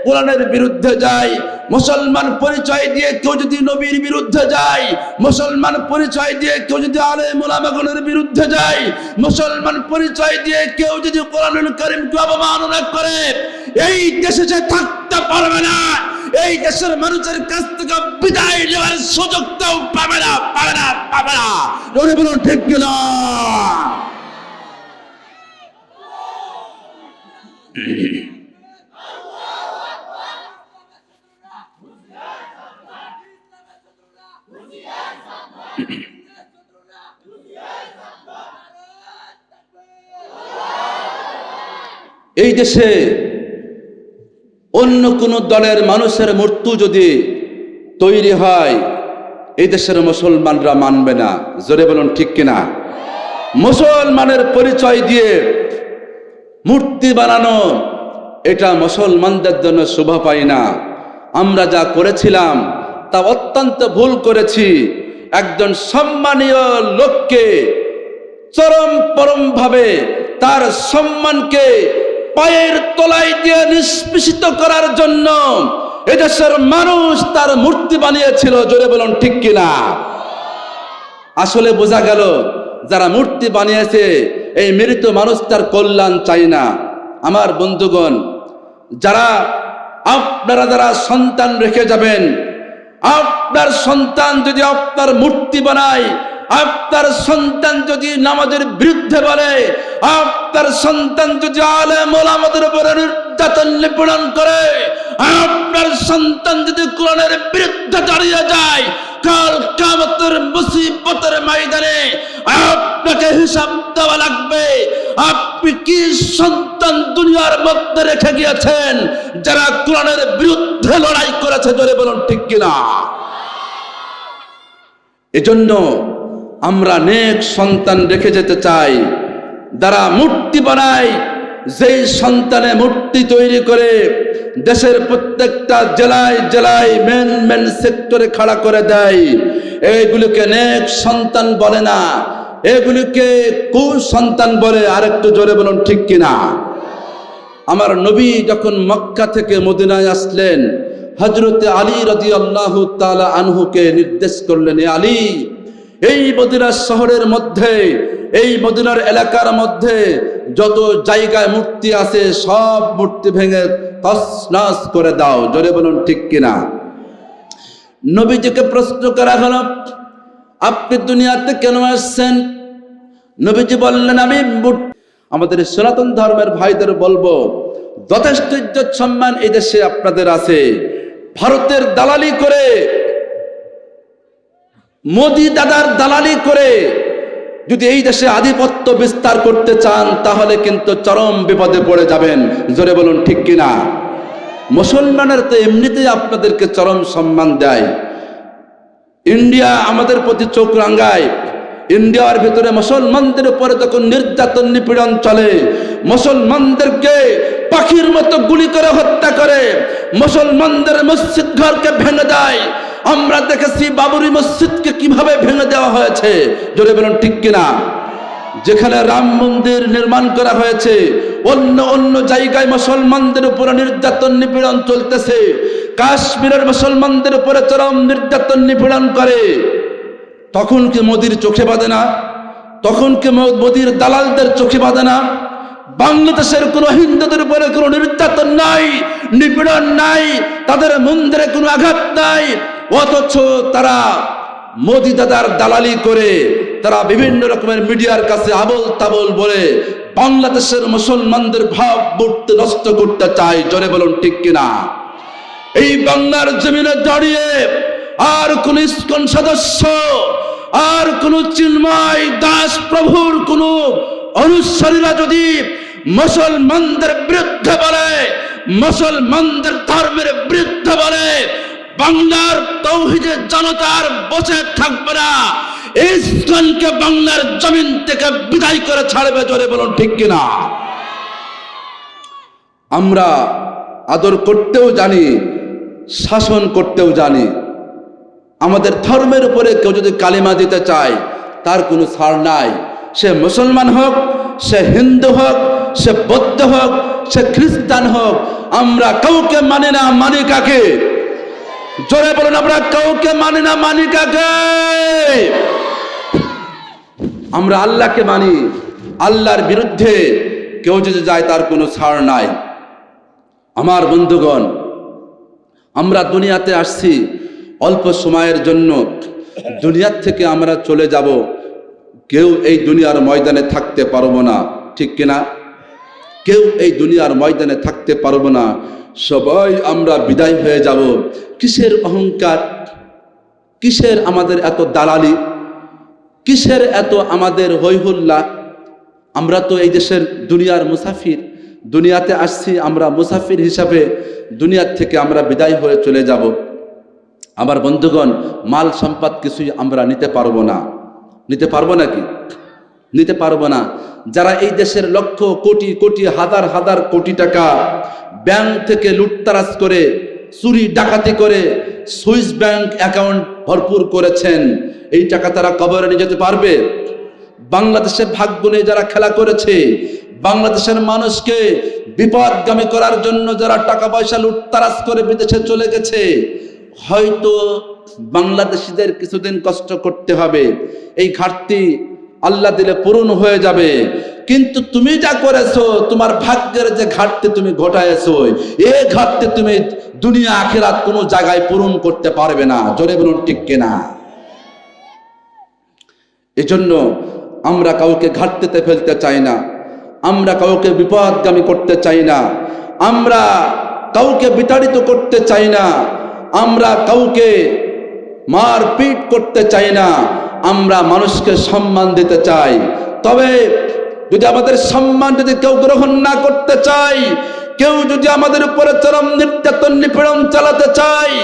কোরআনের বিরুদ্ধে যায়, মুসলমান পরিচয় দিয়ে কেউ যদি নবীর বিরুদ্ধে যায়, মুসলমান পরিচয় দিয়ে কেউ যদি আলেম ওলামাগণের বিরুদ্ধে যায়, মুসলমান পরিচয় দিয়ে কেউ যদি কোরআনুল কারীমকে অবমাননা করে, এই দেশে সে থাকতে পারবে না, এই দেশের মানুষের কাছ থেকে বিদায় নেওয়ার সুযোগটাও পাবে না, পাবে না, পাবে না। বলুন ঠিক কিনা? এই দেশে অন্য কোন দলের মানুষের মূর্তি যদি তৈরি হয়, এই দেশের মুসলমানরা মানবে না। জোরে বলুন ঠিক কিনা? মুসলমানের পরিচয় দিয়ে মূর্তি বানানো, এটা মুসলমানদের জন্য শোভা পায় না। আমরা যা করেছিলাম তা অত্যন্ত ভুল করেছি। একজন সম্মানীয় লোককে চরম ভাবে তার সম্মানকে পায়ের তলায় দিয়ে নিষ্পেষিত করার জন্য এদেশের মানুষ তার মূর্তি বানিয়েছিল। জোরে বলুন ঠিক কিনা? আসলে বোঝা গেল যারা মূর্তি বানিয়েছে এই মৃত মানুষটার কল্যাণ চাই না। আমার বন্ধুগণ, আপনারা যারা সন্তান রেখে যাবেন, আপনার সন্তান যদি আপনার মূর্তি বানায়, আপনার সন্তান যদি নামাজের বিরুদ্ধে বলে, আপনার সন্তান যদি আলেম ওলামাদের উপরে নির্যাতন নিপীড়ন করে, আপনার সন্তান যদি কোরআনের বিরুদ্ধে দাঁড়িয়ে যায়, কাল কিয়ামতের মুসিবতের ময়দানে আপনাকে হিসাব দেওয়া লাগবে। আপনি কি সন্তান দুনিয়ার মধ্যে রেখে গিয়েছেন যারা কোরআনের বিরুদ্ধে লড়াই করেছে? জোরে বলুন ঠিক কিনা? এজন্য আমরা নেক সন্তান রেখে যেতে চাই। যারা মূর্তি বানায়, যেই সন্তানে মূর্তি তৈরি করে দেশের প্রত্যেকটা জেলায় জেলায় মেন সেক্টরে খাড়া করে দেয়, এগুলোকে নেক সন্তান বলে না, এগুলোকে কুসন্তান বলে। আরেকটু জোরে বলুন ঠিক কিনা? আমার নবী যখন মক্কা থেকে মদিনায় আসলেন, হযরতে আলী রাদিয়াল্লাহু তাআলা আনহুকে নির্দেশ করলেন, আলী, এই মদিনা শহরের মধ্যে এই মদিনার এলাকার মধ্যে যত জায়গায় মূর্তি আছে সব মূর্তি ভেঙে তছনছ করে দাও। জোরে বলুন ঠিক কিনা? নবীজিকে প্রশ্ন করা হলো, আপনি দুনিয়াতে কেন আসছেন? নবীজি বললেন, আমি আমাদের সনাতন ধর্মের ভাইদের বলবো, যথেষ্ট ইজ্জত সম্মান এই দেশে আপনাদের আছে। ভারতের দালালি করে, মোদি দাদার দালালি করে যদি এই দেশে আধিপত্য বিস্তার করতে চান তাহলে কিন্তু চরম বিপদে পড়ে যাবেন। জোরে বলুন ঠিক কিনা? মুসলমানের তো এমনিতেই আপনাদেরকে চরম সম্মান দেয়। ইন্ডিয়া আমাদের প্রতি চোখ রাঙায়। ইন্ডিয়ার ভিতরে মুসলমানদের উপরে যখন নির্যাতন নিপীড়ন চলে, মুসলমানদেরকে পাখির মতো গুলি করে হত্যা করে, মুসলমানদের মসজিদ ঘরকে ভেঙে দেয়। আমরা দেখেছি বাবরি মসজিদকে কিভাবে ভেঙে দেওয়া হয়েছে। জোরে বলুন ঠিক কিনা? যেখানে রাম মন্দির নির্মাণ করা হয়েছে, অন্য অন্য জায়গায় মুসলমানদের উপরে নির্যাতন নিপীড়ন চলতেছে। কাশ্মীরের মুসলমানদের উপরে চরম নির্যাতন নিপীড়ন করে। তখন কি মোদির চোখে বাঁধে না? তখন কি মোদির দালালদের চোখে বাঁধে না? বাংলাদেশের কোন হিন্দুদের উপরে কোনো নির্যাতন নাই, নিপীড়ন নাই, তাদের মন্দিরে কোনো আঘাত নাই, অথচ তারা মোদি দাদার দালালি করে তারা বিভিন্ন রকমের মিডিয়ার কাছে আবল তাবল বলে বাংলাদেশের মুসলমানদের ভাবমূর্তি নষ্ট করতে চায়। জোরে বলুন ঠিক কিনা? এই বাংলার জমিনে দাঁড়িয়ে আর কোন ইস্কন সদস্য, আর কোন চিন্ময় দাস প্রভুর কোন অনুসারীরা যদি মুসলমানদের বিরুদ্ধে বলে, মুসলমানদের ধর্মের বিরুদ্ধে বলে, বাংলার তৌহিদের জনতার বসে থাকবে না। ইসলামকে বাংলার জমিন থেকে বিদায় করে ছাড়বে। জোরে বলুন ঠিক কিনা? আমরা আদর করতেও জানি, শাসন করতেও জানি। আমাদের ধর্মের উপরে কেউ যদি কালিমা দিতে চায় তার কোনো ছাড় নাই। সে মুসলমান হোক, সে হিন্দু হোক, সে বৌদ্ধ হোক, সে খ্রিস্টান হোক, আমরা কাউকে মানি না। মানি কাকে? জোরে বলুন, আমরা কাউকে মানি না। মানি কাকে? আমরা আল্লাহকে মানি। আল্লাহর বিরুদ্ধে কেউ যদি যায় তার কোনো ছাড় নাই। আমার বন্ধুগণ, আমরা দুনিয়াতে আসছি অল্প সময়ের জন্য। দুনিয়ার থেকে আমরা চলে যাব। কেউ এই দুনিয়ার ময়দানে থাকতে পারবো না, ঠিক কিনা? কেউ এই দুনিয়ার ময়দানে থাকতে পারবো না। সবাই আমরা বিদায় হয়ে যাব। কিসের অহংকার? কিসের আমাদের এত দালালি? কিসের এত আমাদের হইহুল্লা? আমরা তো এই দেশের দুনিয়ার মুসাফির। দুনিয়াতে আসছি আমরা মুসাফির হিসাবে। দুনিয়ার থেকে আমরা বিদায় হয়ে চলে যাব। আমার বন্ধুগণ, মাল সম্পদ কিছুই আমরা নিতে পারবো না। নিতে পারবো নাকি? নিতে পারবো না। যারা এই দেশের লক্ষ কোটি কোটি হাজার হাজার কোটি টাকা ব্যাংক থেকে লুটতারাজ করে, চুরি ডাকাতি করে সুইস ব্যাংক অ্যাকাউন্ট ভরপুর করেছেন, এই টাকা তারা কবরে নিয়ে যেতে পারবে? বাংলাদেশের ভাগ্য নিয়ে যারা খেলা করেছে, বাংলাদেশের মানুষকে বিপদগামী করার জন্য যারা টাকা পয়সা লুটতারাজ করে বিদেশে চলে গেছে, হয়তো বাংলাদেশিদের কিছুদিন কষ্ট করতে হবে। এই ঘাটতি আল্লাহ দিলে পূরণ হয়ে যাবে। কিন্তু তুমি যা করেছো, তোমার ভাগ্যের যে ঘাটতি তুমি ঘটাইছো, এই ঘাটতি তুমি দুনিয়া আখিরাত কোনো জায়গায় পূরণ করতে পারবে না। জোরে বলুন ঠিক কিনা? এজন্য আমরা কাউকে ঘাটতিতে ফেলতে চাই না। আমরা কাউকে বিপদগামী করতে চাই না। আমরা কাউকে বিতাড়িত করতে চাই না। আমরা কাউকে মারপিট করতে চাই না। আমরা মানুষকে সম্মান দিতে চাই। তবে যদি আমাদের সম্মান যদি কেউ গ্রহণ না করতে চাই, কেউ যদি আমাদের উপরে চরম নির্যাতন নিপীড়ন চালাতে চায়,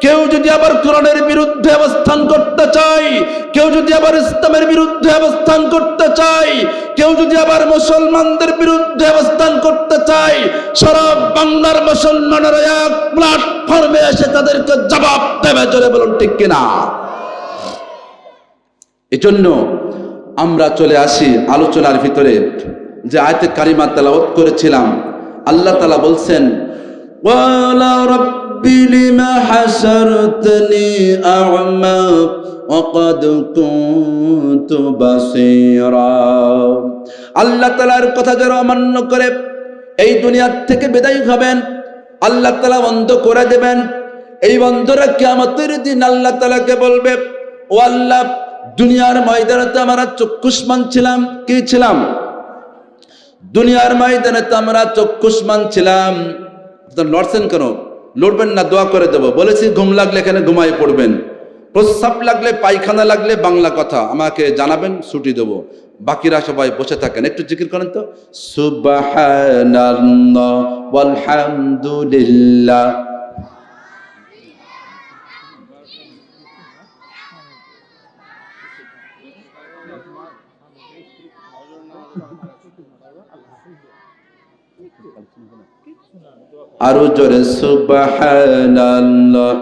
কেউ যদি আবার কোরআনের বিরুদ্ধে অবস্থান করতে চায়, কেউ যদি আবার ইসলামের বিরুদ্ধে অবস্থান করতে চায়, কেউ যদি আবার মুসলমানদের বিরুদ্ধে অবস্থান করতে চায়, সারা বাংলার মুসলমানেরা এক প্ল্যাটফর্মে এসে তাদেরকে জবাব দেবে। জোরে বলুন ঠিক কিনা? এজন্য আমরা চলে আসি আলোচনার ভিতরে। যে আয়াতে কারিমা তেলাওয়াত করেছিলাম, আল্লাহ তাআলা বলছেন, ওয়ালা রাব্বি লিমা হাসারতানি আ'মা وقد كنت بصيرا আল্লাহ তাআলার কথা যারা অমান্য করে এই দুনিয়া থেকে বিদায় হবেন, আল্লাহ তাআলা বন্ধ করে দেবেন। এই বন্ধরা কিয়ামতের দিন আল্লাহ তাআলাকে বলবে, ও আল্লাহ, দুনিয়ার ময়দানে তো আমরা চক্ষুষ্মান ছিলাম। কি ছিলাম? দুনিয়ার ময়দানে তো আমরা চক্ষুষ্মান ছিলাম। লড়ছেন কেন? লড়বেন না, দোয়া করে দেবো। বলেছি ঘুম লাগলে এখানে ঘুমায় পড়বেন, প্রস্রাব লাগলে, পায়খানা লাগলে বাংলা কথা আমাকে জানাবেন, ছুটি দেবো। বাকিরা সবাই বসে থাকেন, একটু জিকির করেন তো। সুবহানাল্লাহ ওয়ালহামদুলিল্লাহ। আরো জোরে সুবহানাল্লাহ।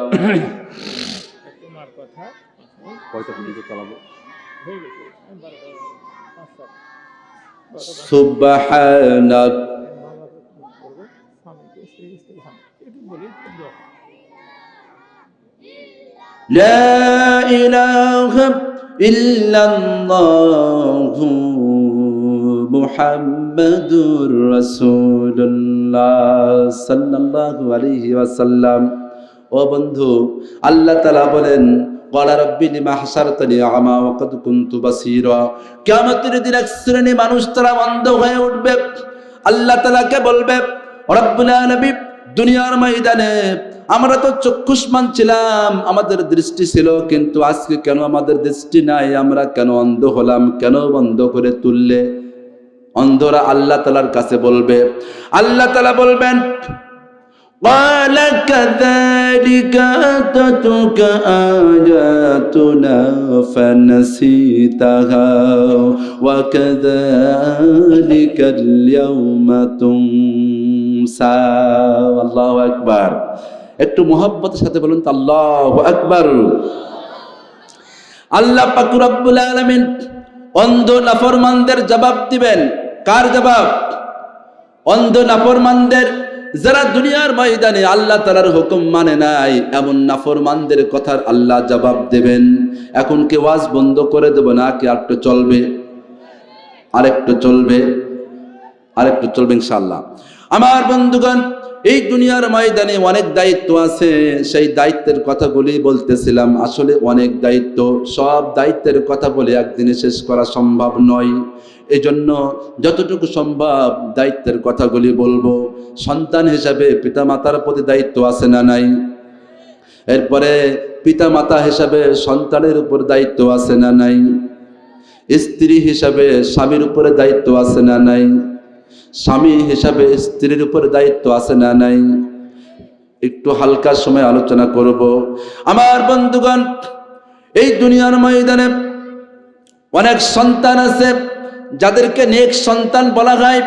সুবহানাল্লাহ। লা ইলাহা ইল্লাল্লাহু মুহাম্মাদুর রাসূলুল্লাহ সাল্লাল্লাহু আলাইহি ওয়াসাল্লাম। ও বন্ধু, আল্লাহ তাআলা বলেন, ক্বালা রাব্বি লিমা হাসারতানি আমা ওয়া ক্বাদ কুনতু বাসীরা। কিয়ামতের দিন এক শ্রেণী মানুষ তারা অন্ধ হয়ে উঠবে। আল্লাহ তাআলাকে বলবে, রব্বুল আলামিন, দুনিয়ার ময়দানে আমরা তো চক্ষুষ্মান ছিলাম, আমাদের দৃষ্টি ছিল, কিন্তু আজকে কেন আমাদের দৃষ্টি নাই? আমরা কেন অন্ধ হলাম? কেন বন্ধ করে তুললে? অন্ধরা আল্লাহ তাআলার কাছে বলবে। আল্লাহ তাআলা বলবেন, قال كذلك أتتك آياتنا فنسيتها وكذلك اليوم تنسى। আল্লাহু আকবার। একটু মোহাব্বতের সাথে বলুন তো আল্লাহু আকবার। আল্লাহ পাক রব্বুল আলামিন অন্ধ নাফরমানদের জবাব দিবেন। কার জবাব? অন্ধ নাফরমানদের, যারা দুনিয়ার ময়দানে আল্লাহ তাআলার হুকুম মানে নাই, এমন নাফরমানদের কথার আল্লাহ জবাব দেবেন। এখন কি ওয়াজ বন্ধ করে দেব না কি আরেকটু চলবে? আরেকটু চলবে, আরেকটু চলবে ইনশাআল্লাহ। আমার বন্ধুগণ, এই দুনিয়ার ময়দানে অনেক দায়িত্ব আছে, সেই দায়িত্বের কথাগুলি বলতেছিলাম। আসলে অনেক দায়িত্ব, সব দায়িত্বের কথা বলে একদিনে শেষ করা সম্ভব নয়। এজন্য যতটুকু সম্ভব দায়িত্বের কথাগুলি বলবো। সন্তান হিসাবে পিতামাতার প্রতি দায়িত্ব আছে না নাই? এরপরে পিতামাতা হিসাবে সন্তানের উপর দায়িত্ব আছে না নাই? স্ত্রী হিসাবে স্বামীর উপরে দায়িত্ব আছে না নাই? স্বামী হিসাবে স্ত্রীর উপরে দায়িত্ব আছে না নাই? একটু হালকা সময় আলোচনা করব। আমার বন্ধুগণ, এই দুনিয়ার ময়দানে অনেক সন্তান আছে যাদেরকে নেক সন্তান বলা হয়।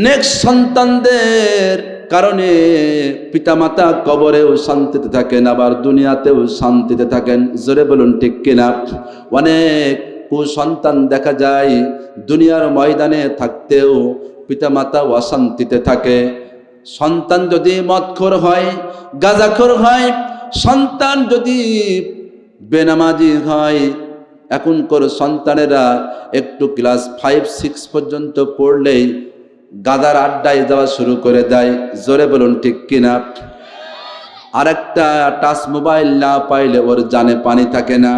নেক সন্তানদের কারণে পিতামাতা কবরেও শান্তিতে থাকেন, আবার দুনিয়াতেও শান্তিতে থাকেন। জোরে বলুন ঠিক কিনা? অনেক কুসন্তান দেখা যায় দুনিয়ার ময়দানে থাকতেও পিতামাতা অশান্তিতে থাকে। সন্তান যদি মদখোর হয়, গাঁজাখোর হয়, সন্তান যদি বেনামাজি হয়, এখনকার সন্তানেরা একটু ক্লাস 5-6 পর্যন্ত পড়লেই গাদার আড্ডায় যাওয়া শুরু করে দেয়। জোরে বলুন ঠিক কিনা? আরেকটা টাচ মোবাইল না পাইলে ওর জানে পানি থাকে না।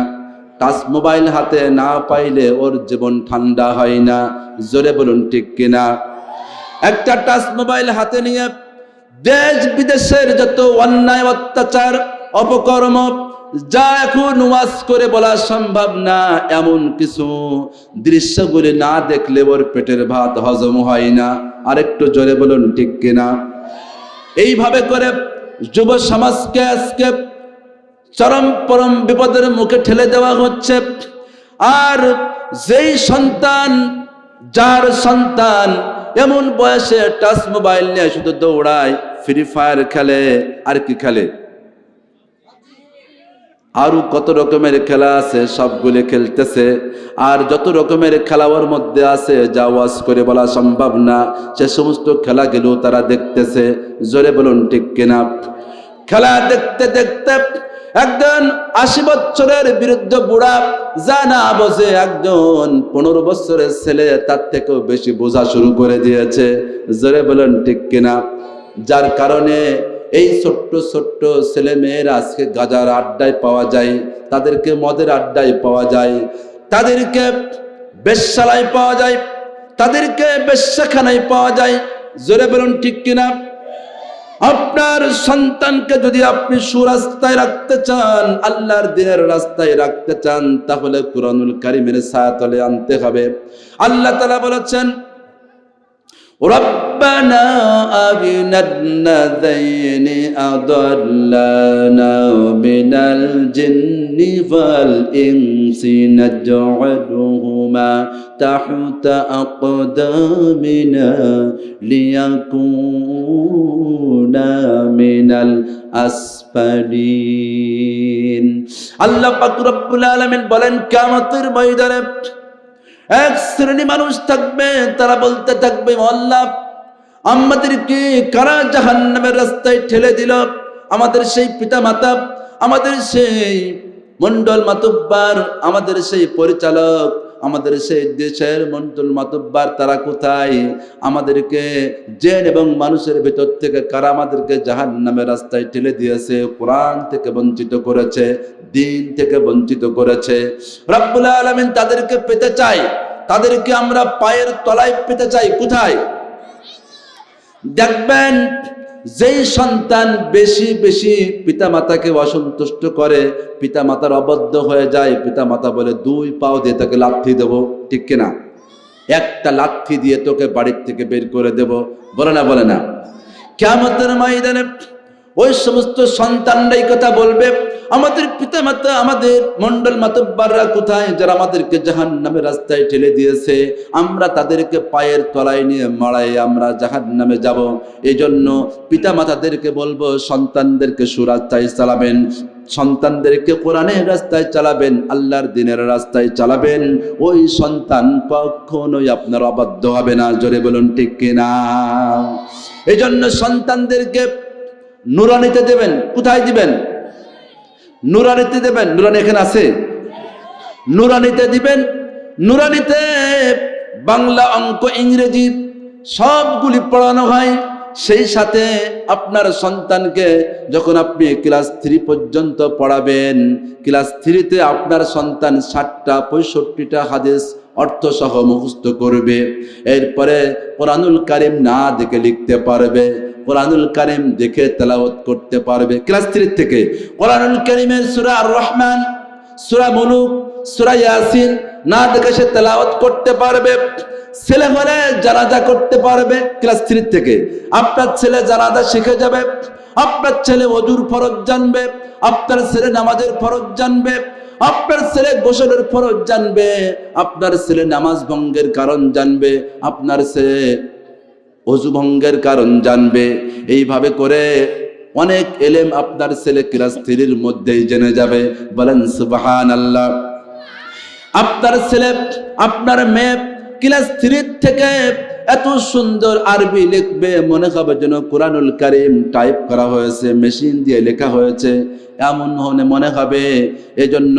টাচ মোবাইল হাতে না পাইলে ওর জীবন ঠান্ডা হয় না। জোরে বলুন ঠিক কিনা? একটা টাচ মোবাইল হাতে নিয়ে দেশ বিদেশের যত অন্যায়, অত্যাচার, অপকর্ম, যা এখন ওয়াজ করে বলা সম্ভব না, এমন কিছু দৃশ্যগুলি না দেখলে ওর পেটের ভাত হজম হয় না। আরেকটু জোরে বলুন ঠিক কিনা? এইভাবে করে যুব সমাজকে আজকে চরম পরম বিপদের মুখে ঠেলে দেওয়া হচ্ছে। আর যেই সন্তান, যার সন্তান এমন বয়সে টাচ মোবাইল নিয়ে শুধু দৌড়ায়, ফ্রি ফায়ার খেলে, আর কি খেলে, আরো কত রকমের খেলা আছে, সবগুলো খেলতেছে। আর যত রকমের খেলা ওর মধ্যে আছে যা ওয়াজ করে বলা সম্ভব না, সে সমস্ত খেলাগুলো তারা দেখতেছে। জোরে বলুন ঠিক কিনা? খেলা দেখতে দেখতে একজন 80 বছরের বৃদ্ধ বুড়া জানা বোঝে একজন 15 বছরের ছেলে তার থেকেও বেশি বোঝা শুরু করে দিয়েছে। জোরে বলেন ঠিক কিনা? যার কারণে এই ছোট্ট ছোট্ট ছেলে মেয়েরা আজকে গাজার আড্ডায় পাওয়া যায়, তাদেরকে মদের আড্ডায় পাওয়া যায়, তাদেরকে বেশ্যালয় পাওয়া যায়, তাদেরকে বেশ্যাখানায় পাওয়া যায়। জোরে বলুন ঠিক কিনা? আপনার সন্তানকে যদি আপনি সুরাস্তায় রাখতে চান, আল্লাহর দ্বীনের রাস্তায় রাখতে চান, তাহলে কুরআনুল কারীমের ছায়াতলে আনতে হবে। আল্লাহ তাআলা বলেছেন, রব্বানা আবিনাল্লাযীনি আদাল্লানা মিনাল জিন্নি ওয়াল ইনসি নাজ'আলুহুমা তাহতা আকদামিনা লিয়াকুনা মিনাল আসফালিন। আল্লাহ পাক রব্বুল আলামিন বলেন, কিয়ামতের ময়দানে এক শ্রেণী মানুষ থাকবে, তারা বলতে থাকবে, আল্লাহ আমাদেরকে কারা জাহান্নামের রাস্তায় ঠেলে দিল? আমাদের সেই পিতা মাতা, আমাদের সেই মন্ডল মাতব্বার, আমাদের সেই পরিচালক, আমাদের সেই দেশের মন্ডল মাতব্বার, তারা কোথায়? আমাদেরকে জিন এবং মানুষের ভিতর থেকে কারা আমাদেরকে জাহান্নামের রাস্তায় ঠেলে দিয়েছে, কোরআন থেকে বঞ্চিত করেছে, দিন থেকে বঞ্চিত করেছে। রব্বুল আলামিন তাদেরকে পেতে চাই, তাদেরকে আমরা পায়ের তলায় পেতে চাই। কোথায়? দেখবেন যেই সন্তান বেশি বেশি পিতা মাতাকে অসন্তুষ্ট করে, পিতা মাতার অবদ্ধ হয়ে যায়, পিতা মাতা বলে 2 পাও দিয়ে তাকে লাথি দেবো, ঠিক কিনা? একটা লাথি দিয়ে তোকে বাড়ির থেকে বের করে দেব, বলে না? বলে না? কিয়ামতের ময়দানে ওই সমস্ত সন্তানরাই কথা বলবে, আমাদের পিতা মাতা, আমাদের মন্ডল মাতব্বাররা কোথায়, যারা আমাদেরকে জাহান্নামের রাস্তায় ঠেলে দিয়েছে? আমরা তাদেরকে পায়ের তলায় নিয়ে মাড়াই আমরা জাহান্নামে যাব। এই জন্য পিতা মাতাদেরকে বলবো, সন্তানদেরকে সুরাস্তায় চালাবেন, সন্তানদেরকে কোরআনের রাস্তায় চালাবেন, আল্লাহর দ্বীনের রাস্তায় চালাবেন। ওই সন্তান কখনোই আপনার অবাধ্য হবে না। জোরে বলুন ঠিক কিনা? এই জন্য সন্তানদেরকে নুরানিতে দেবেন। কোথায় দিবেন? নুরানিতে দেবেন। নুরানি এখানে আছে? নুরানিতে দিবেন। নুরানিতে বাংলা, অঙ্ক, ইংরেজি সবগুলি পড়ানো হয়। সেই সাথে আপনার সন্তানকে যখন আপনি ক্লাস 3 পর্যন্ত পড়াবেন, ক্লাস 3-তে আপনার সন্তান 60টা 65টা হাদিস অর্থসহ মুখস্থ করবে। এরপরে কোরআনুল কারীম না দেখে লিখতে পারবে, কোরআনুল কারীম দেখে তেলাওয়াত করতে পারবে। ক্লাস 3 থেকে কোরআনুল কারীমের সূরা আর রহমান, সূরা মুলুক, সূরা ইয়াসিন না দেখে সে তেলাওয়াত করতে পারবে। ছেলে হলে জানাজা করতে পারবে ক্লাস 3 থেকে। আপনার ছেলে জানাজা শিখে যাবে, আপনার ছেলে ওযুর ফরজ জানবে, আপনার ছেলে নামাজের ফরজ জানবে, আপনার ছেলে গোসলের ফরজ জানবে, আপনার ছেলে নামাজ ভঙ্গের কারণ জানবে, আপনার ছেলে ওযু ভঙ্গের কারণ জানবে। এইভাবে করে অনেক ইলম আপনার ছেলে ক্লাস 3-এর মধ্যেই জেনে যাবে। বলেন সুবহানাল্লাহ। আপনার ছেলে, আপনার মেয়ে ক্লাস 3 থেকে এত সুন্দর আরবি লিখবে, মনে হবে যেন কোরআনুল কারীম টাইপ করা হয়েছে, মেশিন দিয়ে লেখা হয়েছে, এমন মনে হবে। এজন্য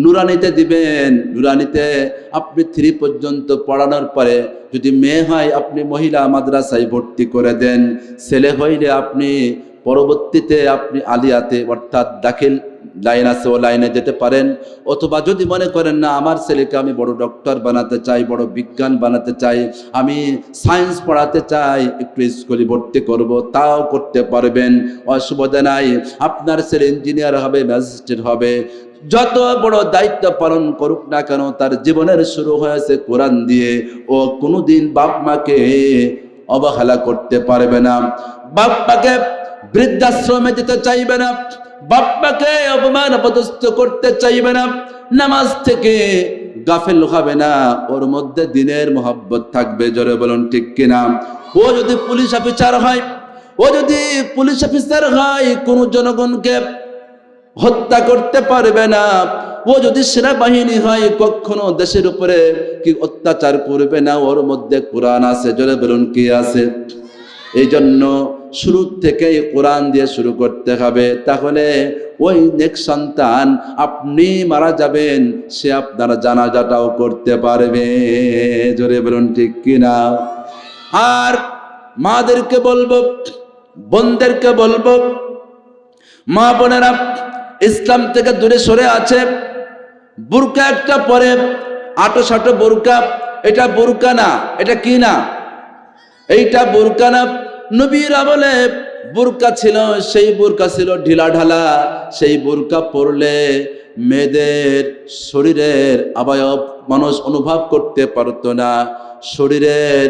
নুরানিতে দিবেন। নুরানিতে আপনি 3 পর্যন্ত পড়ানোর পরে যদি মেয়ে হয় আপনি মহিলা মাদ্রাসায় ভর্তি করে দেন, ছেলে হইলে আপনি পরবর্তীতে আপনি আলিয়াতে অর্থাৎ দাখিল লাইন আছে, ও লাইনে যেতে পারেন। অথবা যদি মনে করেন না আমার ছেলেকে আমি বড় ডক্টর বানাতে চাই, বড় বিজ্ঞান বানাতে চাই, আমি সায়েন্স পড়াতে চাই, একটু স্কুলে ভর্তি করব, তাও করতে পারবেন, অসুবিধা নাই। আপনার ছেলে ইঞ্জিনিয়ার হবে, ম্যাজিস্ট্রেট হবে, যত বড় দায়িত্ব পালন করুক না কেন, তার জীবনের শুরু হয়েছে কোরআন দিয়ে। ও কোনোদিন বাপ মাকে অবহেলা করতে পারবে না, বাপ মাকে বৃদ্ধাশ্রমে যেতে চাইবে না, বাপ্পাকে অপমান অপদস্থ করতে চাইবে না, নামাজ থেকে গাফেল হবে না, ওর মধ্যে দ্বীনের মহব্বত থাকবে। জোরে বলুন ঠিক কিনা? ও যদি পুলিশ অফিসার হয়, ও যদি পুলিশ অফিসার হয়, কোন জনগণকে হত্যা করতে পারবে না। ও যদি সেনাবাহিনী হয়, কখনো দেশের উপরে কি অত্যাচার করবে না, ওর মধ্যে কোরআন আছে। জোরে বলুন কি আছে? এই জন্য শুরু থেকেই কোরআন দিয়ে শুরু করতে হবে, তাহলে ওই নেক্সট সন্তান আপনি মারা যাবেন সে আপনার জানাজাটাও করতে পারবে। জোরে বলুন ঠিক কিনা? আর মাদেরকে বলবো, বোনদেরকে বলবো, মা বোনেরা ইসলাম থেকে দূরে সরে আছে, বুরকা একটা পরে, আটো সাটো বুরকা, এটা বুরকা না, এটা কি না, এইটা বুরকা না। নবীর আমলে বুরকা ছিল, সেই বুরকা ছিল ঢিলা ঢালা, সেই বুরকা পরলে মেয়েদের শরীরের অবয়ব মানুষ অনুভব করতে পারতো না, শরীরের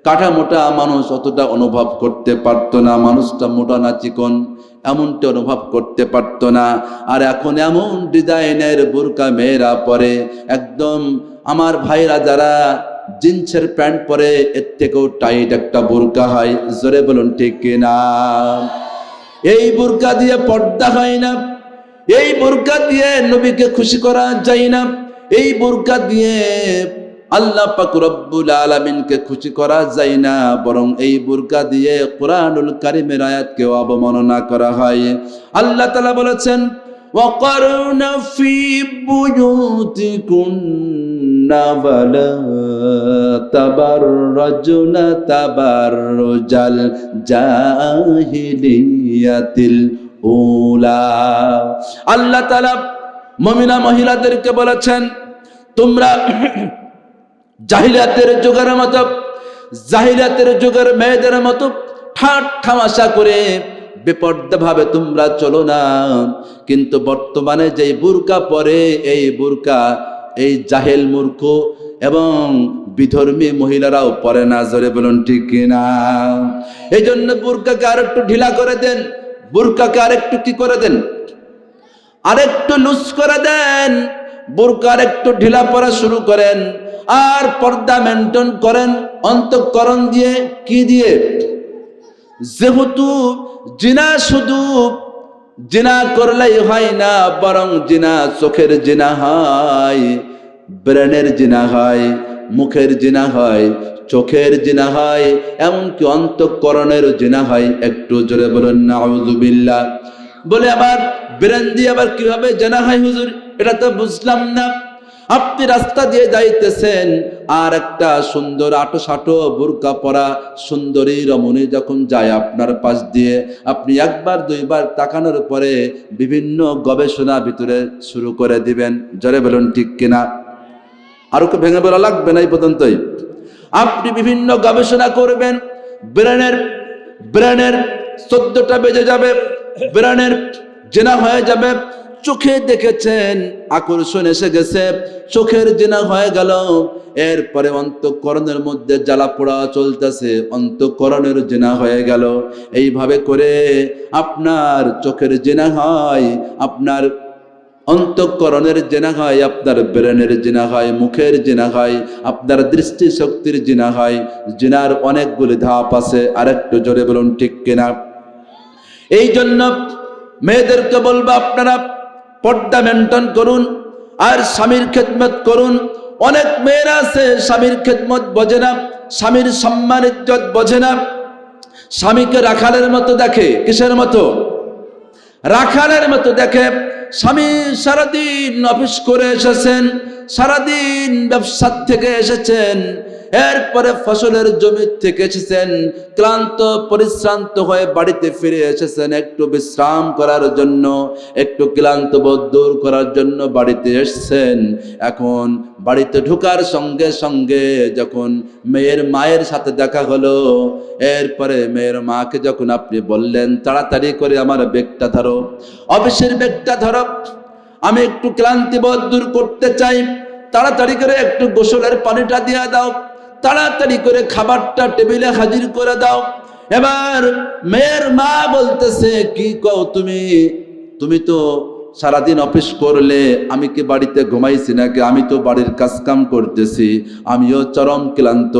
কাটা মোটা মানুষ অতটা অনুভব করতে পারতো না, মানুষটা মোটা না চিকন এমনটা অনুভব করতে পারতো না। আর এখন এমন ডিজাইনের বুরকা মেয়েরা পরে, একদম আমার ভাইরা যারা জিন্সের প্যান্ট পরে এর থেকেও টাইট একটা বুরকা হয়। জোরে বলুন ঠিক কিনা? এই বুরকা দিয়ে পর্দা হয় না, এই বুরকা দিয়ে নবীকে খুশি করা যায় না, এই বুরকা দিয়ে আল্লাহ পাক রব্বুল আলামিনকে খুশি করা যায় না, বরং এই বুরকা দিয়ে কোরআনুল কারীমের আয়াতকে অবমাননা করা হয়। আল্লাহ তাআলা বলেছেন, ওয়াকারনা ফি বুয়ুতিকুন্না ওয়ালা তাবাররাজনা তাবাররুজাল জাহিলিয়াতিল উলা। আল্লাহ তাআলা মুমিনা মহিলাদেরকে বলেছেন, তোমরা জাহিলিয়াতের যুগের মতো, জাহিলিয়াতের যুগের মেয়েদের মতো ঠাট ঠামাশা করে বেপর্দা ভাবে তোমরা চলো না। কিন্তু বর্তমানে যেই বুরকা পরে, এই বুরকা এই জাহেল মূর্খ এবং বিধর্মী মহিলারাও পরে না। জোরে বলুন ঠিক কিনা? এই জন্য বুরকাকে আরেকটু ঢিলা করে দেন, বুরকাকে আরেকটু কি করে দেন, আরেকটু লুজ করে দেন, বুরকা আরেকটু ঢিলা পরা শুরু করেন, আর পর্দা মেনটেন করেন অন্তঃকরণ দিয়ে। কি দিয়ে? যেহেতু জিনা শুধু জিনা করলেই হয় না, বরং জিনা চোখের জিনা হয়, ব্রেনের জিনা হয়, মুখের জিনা হয়, চোখের জিনা হয়, এমনকি অন্তঃকরণের জিনা হয়। একটু জোরে বলুন নাউযুবিল্লাহ। বলে আবার ব্রেন দিয়ে আবার কিভাবে জিনা হয় হুজুর, এটা তো বুঝলাম না। আপনি রাস্তা দিয়ে যাইতেছেন, আর একটা সুন্দর আটো সাটো বুরকা পরা সুন্দরী রমণী যখন যায় আপনার পাশ দিয়ে, আপনি একবার দুইবার তাকানোর পরে বিভিন্ন গবেষণা ভিতরে শুরু করে দিবেন। জোরে বলুন ঠিক কিনা? আরো ভেঙে বলা লাগবে না এই পর্যন্তই। আপনি বিভিন্ন গবেষণা করবেন, ব্রেনের 14টা বেজে যাবে, ব্রেনের জেনা হয়ে যাবে। চোখে দেখেছেন, আকর্ষণ এসে গেছে, চোখের জিনা হয়ে গেল, এরপরে অন্তঃকরণের মধ্যে জ্বালা পোড়া চলতেছে, অন্তঃকরণের জিনা হয়ে গেল। এইভাবে করে আপনার চোখের জিনা হয়, আপনার অন্তঃকরণের জিনা হয়, আপনার ব্রেনের জিনা হয়, মুখের জিনা হয়, আপনার দৃষ্টি শক্তির জিনা হয়। জিনার অনেকগুলি ধাপ আছে। আরেকটু জোরে বলুন ঠিক কিনা? এই জন্য মেয়েদেরকে বলবো, আপনারা পর্দা মেনটেন করুন আর স্বামীর খেদমত করুন। অনেক মেয়েরা আছে স্বামীর খেদমত বোঝে না, স্বামীর সম্মান ইজ্জত বোঝে না, স্বামীকে রাখালের মতো দেখে। কিসের মতো? রাখালের মতো দেখে। স্বামী সারাদিন অফিস করে এসেছেন, সারাদিন ব্যবসার থেকে এসেছেন, এরপরে ফসলের জমি থেকে এসেছেন, ক্লান্ত পরিশ্রান্ত হয়ে বাড়িতে ফিরে এসেছেন একটু বিশ্রাম করার জন্য, একটু ক্লান্ত বোধ দূর করার জন্য বাড়িতে এসেছেন। এখন বাড়িতে ঢোকার সঙ্গে সঙ্গে যখন মেয়ের মায়ের সাথে দেখা হলো, এরপরে মেয়ের মাকে যখন আপনি বললেন, তাড়াতাড়ি করে আমার ব্যাগটা ধরো, অফিসের ব্যাগটা ধরো, আমি একটু ক্লান্তি বোধ দূর করতে চাই, তাড়াতাড়ি করে একটু গোসলের পানিটা দিয়ে দাও, তাড়াতাড়ি করে খাবারটা টেবিলে হাজির করে দাও। এবার মেয়ের মা বলতেছে, কি কও তুমি? তুমি তো সারাদিন অফিস করলে, আমি কি বাড়িতে ঘুমাইছি নাকি? আমি তো বাড়ির কাজ কাম করতেছি, আমিও চরম ক্লান্ত।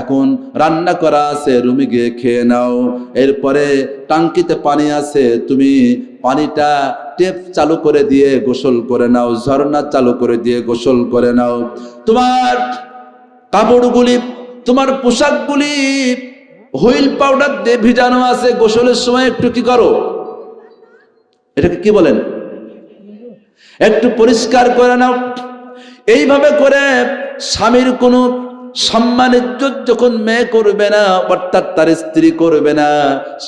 এখন রান্না করা আছে, রুমে গিয়ে খেয়ে নাও। এরপরে টাঙ্কিতে পানি আছে, তুমি পানিটা টেপ চালু করে দিয়ে গোসল করে নাও, ঝর্ণা চালু করে দিয়ে গোসল করে নাও। তোমার কাপড়গুলি, তোমার পোশাকগুলি হুইল পাউডার দিয়ে ভিজানো আছে, গোসলের সময় একটু কি করো, এটাকে কি বলেন, একটু পরিষ্কার করে নাও। এইভাবে করে স্বামীর কোনো সম্মান ইজ্জত যখন মেয়ে করবে না, অর্থাৎ তার স্ত্রী করবে না,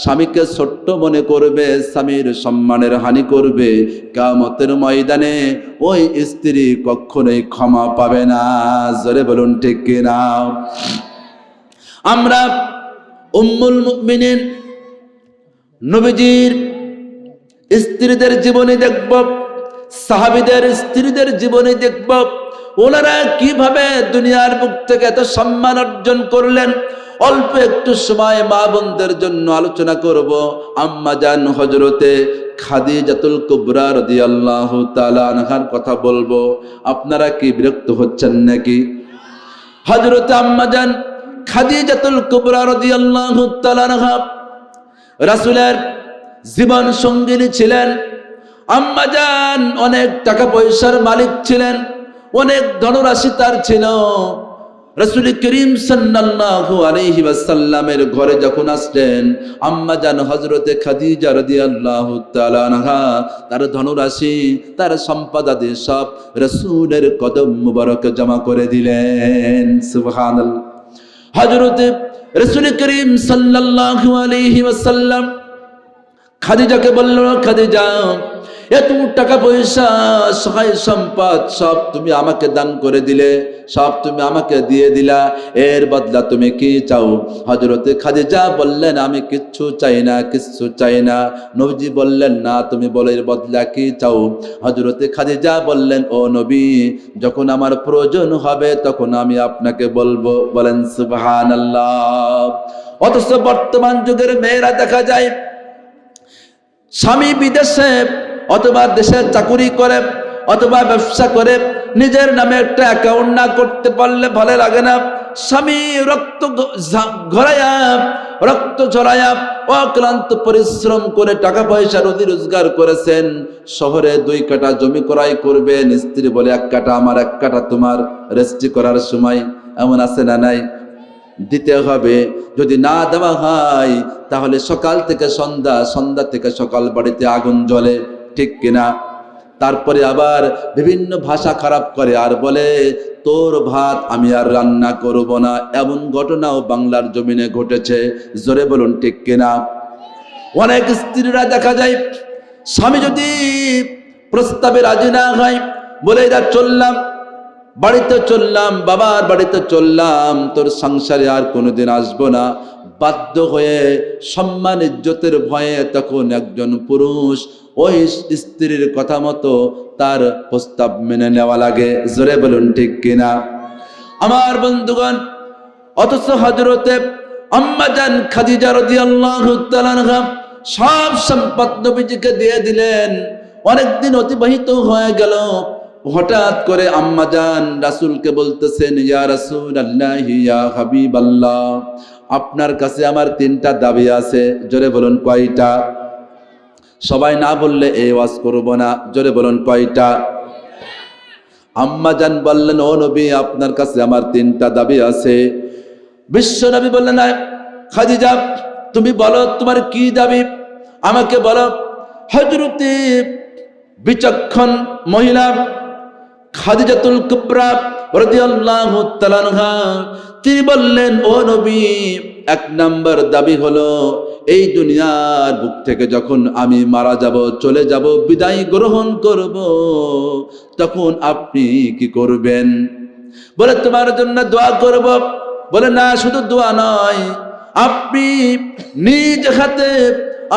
স্বামীকে ছোট্ট মনে করবে, স্বামীর সম্মানের হানি করবে, কিয়ামতের ময়দানে ওই স্ত্রী কখনোই ক্ষমা পাবে না। জোরে বলুন ঠিক কিনা? আমরা উম্মুল মুমিনিন নবীজির স্ত্রীদের জীবনী দেখব, সাহাবীদের স্ত্রীদের জীবনী দেখব, ওনারা কিভাবে দুনিয়ার বুক থেকে এত সম্মান অর্জন করলেন। অল্প একটু সময় মা বোনদের জন্য আলোচনা করব। আম্মা জান হযরতে খাদিজাতুল কুবরা রাদিয়াল্লাহু তাআলা আনহার কথা বলবো। আপনারা কি বিরক্ত হচ্ছেন নাকি? হযরতে আম্মা জান খাদিজাতুল কুবরা রাদিয়াল্লাহু তাআলা আনহা রাসূলের জীবন সঙ্গিনী ছিলেন। আম্মা জান অনেক টাকা পয়সার মালিক ছিলেন, অনেক ধনরাশি তার ছিল। রাসূল করিম সাল্লাল্লাহু আলাইহি ওয়াসাল্লামের ঘরে যখন আসলেন, আম্মা জান হযরতে খাদিজা রাদিয়াল্লাহু তাআলা আনহা তার ধনরাশি, তার সম্পদ আদি সব রাসূলের কদম মুবারকে জমা করে দিলেন। সুবহানাল্লাহ। হযরতে রাসূল করিম সাল্লাল্লাহু আলাইহি ওয়াসাল্লাম খাদিজাকে বলল, খাদিজা, এত টাকা পয়সা সহায় সম্পদ সব তুমি আমাকে দান করে দিলে, সব তুমি আমাকে দিয়ে দিলা, এর বদলা তুমি কি চাও? হযরতে খাদিজা বললেন, আমি কিচ্ছু চাই না, কিচ্ছু চাই না। নবীজি বললেন, না, তুমি বলো এর বদলা কি চাও? হযরতে খাদিজা বললেন, ও নবী, যখন আমার প্রয়োজন হবে তখন আমি আপনাকে বলবো। বলেন সুবহানাল্লাহ। অথচ বর্তমান যুগের মেয়েরা দেখা যায় স্বামী বিদেশে অথবা দেশে চাকুরি করে অথবা ব্যবসা করে, নিজের নামে একটা অ্যাকাউন্ট না করতে পারলে ভালো লাগে না। স্বামী রক্ত ঘরায়া, রক্ত ঝরায়া, অক্লান্ত পরিশ্রম করে টাকা পয়সা রুজি রোজগার করেছেন, শহরে 2 কাঠা জমি ক্রয় করবেন, স্ত্রী বলে 1 কাঠা আমার 1 কাঠা তোমার, রেজিস্ট্রি করার সময় এমন আছে না নাই? দিতে হবে। যদি না দেওয়া হয় তাহলে সকাল থেকে সন্ধ্যা, সন্ধ্যা থেকে সকাল বাড়িতে আগুন জ্বলে, ঠিক কিনা? তারপরে আবার বিভিন্ন ভাষা খারাপ করে আর বলে, তোর ভাত আমি আর রান্না করব না। এমন ঘটনাও বাংলার জমিনে ঘটেছে। জোরে বলুন ঠিক কিনা? অনেক স্ত্রীরা দেখা যায় স্বামী যদি প্রস্তাবে রাজি না হয়, বলে যা চললাম, বাড়িতে চললাম, বাবার বাড়িতে চললাম, তোর সংসারে আর কোনোদিন আসবো না। বাধ্য হয়ে সম্মান ইজ্জতের ভয়ে তখন একজন পুরুষ ওই স্ত্রীর কথা মতো তার প্রস্তাব মেনে নেওয়া লাগে। জোরে বলুন ঠিক কিনা? আমার বন্ধুগণ, অথচ হযরতে আম্মা জান খাদিজা রাদিয়াল্লাহু তাআলা আনহা সব সম্পদ নবীজিকে দিয়ে দিলেন। অনেকদিন অতিবাহিত হয়ে গেল। হঠাৎ করে আম্মা জান রাসূলকে বলতেছেন, ইয়া রাসূলুল্লাহ, ইয়া হাবিবাল্লাহ, আপনার কাছে আমার 3টা দাবি আছে। জোরে বলুন কয়টা? সবাই না বললে এই ওয়াজ করব না। জোরে বলুন কয়টা? আম্মা জান বললেন, ও নবী, আপনার কাছে আমার 3টা দাবি আছে। বিশ্ব নবী বললেন, খাদিজা, তুমি বলো তোমার কি দাবি, আমাকে বলো। হযরতে বিচক্ষণ মহিলা খাদিজাতুল কুবরা রাদিয়াল্লাহু তাআলা আনহা তিনি বললেন, ও নবী, 1 নাম্বার দাবি হলো, এই দুনিয়ার বুক থেকে যখন আমি মারা যাব, চলে যাব, বিদায় গ্রহণ করব, তখন আপনি কি করবেন? বলে, তোমার জন্য দোয়া করব। বলে, না, শুধু দোয়া নয়, আপনি নিজ হাতে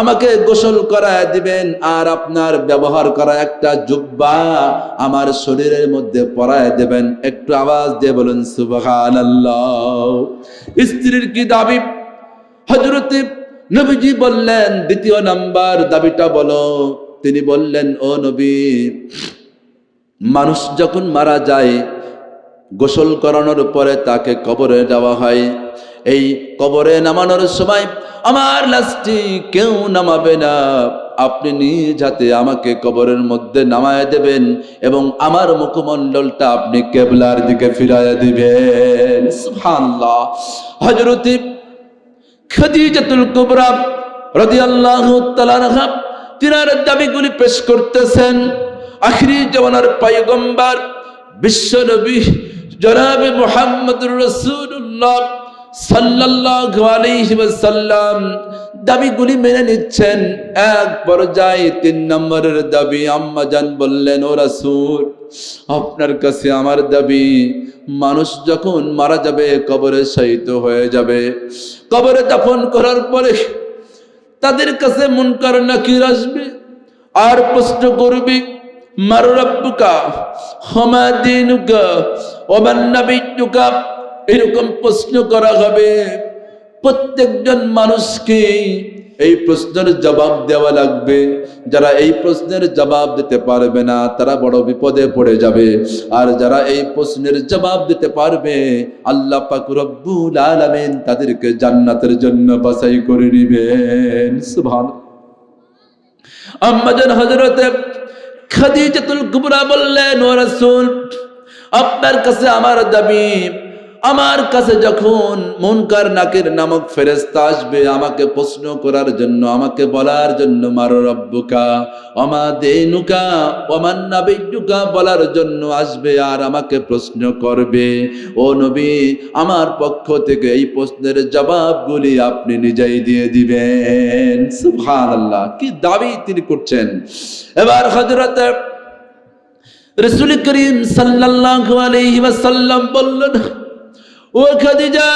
আমাকে গোসল করায় দিবেন আর আপনার ব্যবহার করা একটা জুব্বা আমার শরীরের মধ্যে পরায় দেবেন। একটু আওয়াজ দিয়ে বলুন সুবহানাল্লাহ। স্ত্রীর কি দাবি? হযরতে নবীজি বললেন, 2 নাম্বার দাবিটা বলো। তিনি বললেন, ও নবী, মানুষ যখন মারা যায়, গোসল করানোর পরে তাকে কবরে দেওয়া হয়। এই কবরে নামানোর সময় আমার লাশটি কেউ নামাবে না, আপনি নিজ হাতে আমাকে কবরের মধ্যে নামায় দেবেন এবং আমার মুখমণ্ডলটা আপনি কিবলার দিকে ফিরায় দিবেন। সুবহানাল্লাহ। হযরত খাদিজাতুল কুবরা রাদিয়াল্লাহু তাআলা আনহা তিনার দাবিগুলি পেশ করতেছেন। আখিরি জামানার পয়গম্বর বিশ্ব নবী জনাবে মুহাম্মদুর রাসূলুল্লাহ সাল্লাল্লাহু আলাইহি ওয়াসাল্লাম দাবিগুলি মেনে নিচ্ছেন। এক পর্যায়ে 3 নম্বরের দাবি আম্মা জান বললেন, ও রাসূল, আপনার কাছে আমার দাবি, মানুষ যখন মারা যাবে, কবরে শায়িত হয়ে যাবে, কবরে দাফন করার পরে তাদের কাছে মুনকার নাকির আসবে আর প্রশ্ন করবে, মার রাব্বুকা ওমা দীনুকা ওমান নাবিয়্যুকা, এরকম প্রশ্ন করা হবে। প্রত্যেকজন মানুষকে এই প্রশ্নের জবাব দেওয়া লাগবে। যারা এই প্রশ্নের জবাব দিতে পারবে না তারা বড় বিপদে পড়ে যাবে, আর যারা এই প্রশ্নের জবাব দিতে পারবে আল্লাহ পাক রব্বুল আলামিন তাদেরকে জান্নাতের জন্য বাছাই করে নেবেন। সুবহানাল্লাহ। আম্মা জান হযরতে খাদিজাতুল কুবরা বললেন, ও রাসূল, আপনার কাছে আমার দাবি, আমার কাছে যখন মুনকার নাকির নামক ফেরেশতা আসবে আমাকে প্রশ্ন করার জন্য, আমাকে বলার জন্য মার রাব্বুকা ওমা দীনুকা ওমান নাবিয়্যুকা বলার জন্য আসবে আর আমাকে প্রশ্ন করবে, ও নবী, আমার পক্ষ থেকে এই প্রশ্নের জবাবগুলি আপনি নিজেই দিয়ে দিবেন। সুবহানাল্লাহ, কি দাবি তিনি করছেন। এবার হযরত রাসূল করিম সাল্লাল্লাহু আলাইহি ওয়াসাল্লাম বললেন, ও খাদিজা,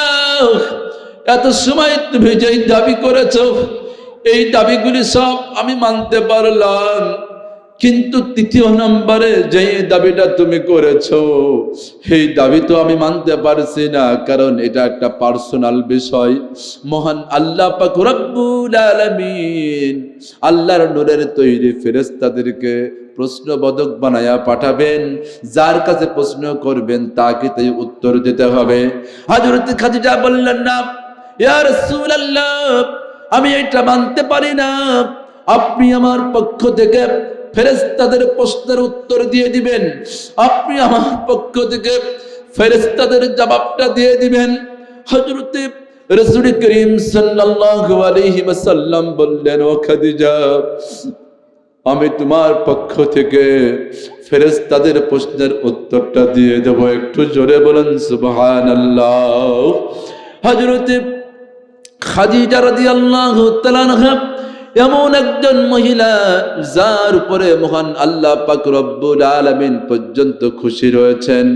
এত সময় তুমি যেই দাবি করেছো এই দাবিগুলি সব আমি মানতে পারলাম, কিন্তু 3য় নম্বরে যে দাবিটা তুমি করেছো এই দাবি তো আমি মানতে পারছি না, কারণ এটা একটা পার্সোনাল বিষয়। মহান আল্লাহ পাক রব্বুল আলামিন আল্লাহর নূরের তৈরি ফেরেশতাদেরকে প্রশ্নবোধক বানায়া পাঠাবেন, যার কাছে প্রশ্ন করবেন তাকে তাই উত্তর দিতে হবে। হযরত খাদিজা বললেন, না ইয়া রাসূলুল্লাহ, আমি এটা মানতে পারি না, আপনি আমার পক্ষ থেকে ফেরেশতাদের প্রশ্নের উত্তর দিয়ে দিবেন, আপনি আমার পক্ষ থেকে ফেরেশতাদের জবাবটা দিয়ে দিবেন। হযরত রাসূল করিম সাল্লাল্লাহু আলাইহি ওয়াসাল্লাম বললেন, ও খাদিজা, আমি তোমার পক্ষ থেকে ফেরেশতাদের প্রশ্নের উত্তরটা দিয়ে দেব। একটু জোরে বলেন সুবহানাল্লাহ। হযরত খাদিজা রাদিয়াল্লাহু তাআলা আনহা এমন একজন মহিলা যার উপরে মহান আল্লাহ পাক রব্বুল আলামিন পর্যন্ত খুশি রয়েছেন,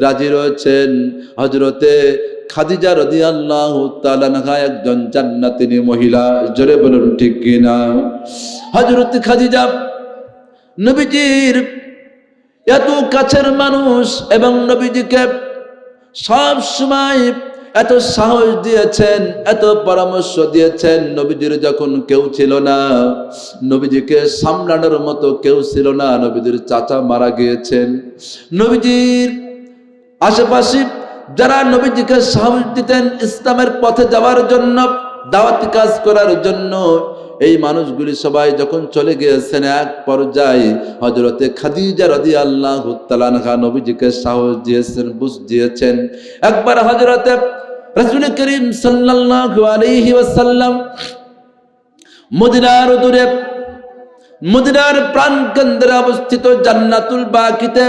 রাজি রয়েছেন। হযরতে খাদিজা রাদিয়াল্লাহু তাআলা আনহা একজন জান্নাতিনী মহিলা। জোরে বলুন ঠিক কিনা? হযরত খাদিজা নবীজির এত কাছের মানুষ এবং নবীজিকে সব সময় এত সাহস দিয়েছেন, এত পরামর্শ দিয়েছেন। নবীজির যখন কেউ ছিল না, নবীজিকে সামলানোর মতো কেউ ছিল না, নবীজির চাচা মারা গিয়েছেন, নবীজির আশেপাশে যারা নবীজিকে সাহস দিতেন ইসলামের পথে যাওয়ার জন্য, দাওয়াতি কাজ করার জন্য, এই মানুষগুলি সবাই যখন চলে গিয়েছেন, এক পর্যায়ে হযরতে খাদিজা রাদিয়াল্লাহু তাআলা আনহা নবীজিকে সাহস দিয়েছেন, বুঝ দিয়েছেন। একবার হযরতে রাসূল করিম সাল্লাল্লাহু আলাইহি ওয়াসাল্লাম মদিনার দূরে, মদিনার প্রাণকেন্দ্রে অবস্থিত জান্নাতুল বাকিতে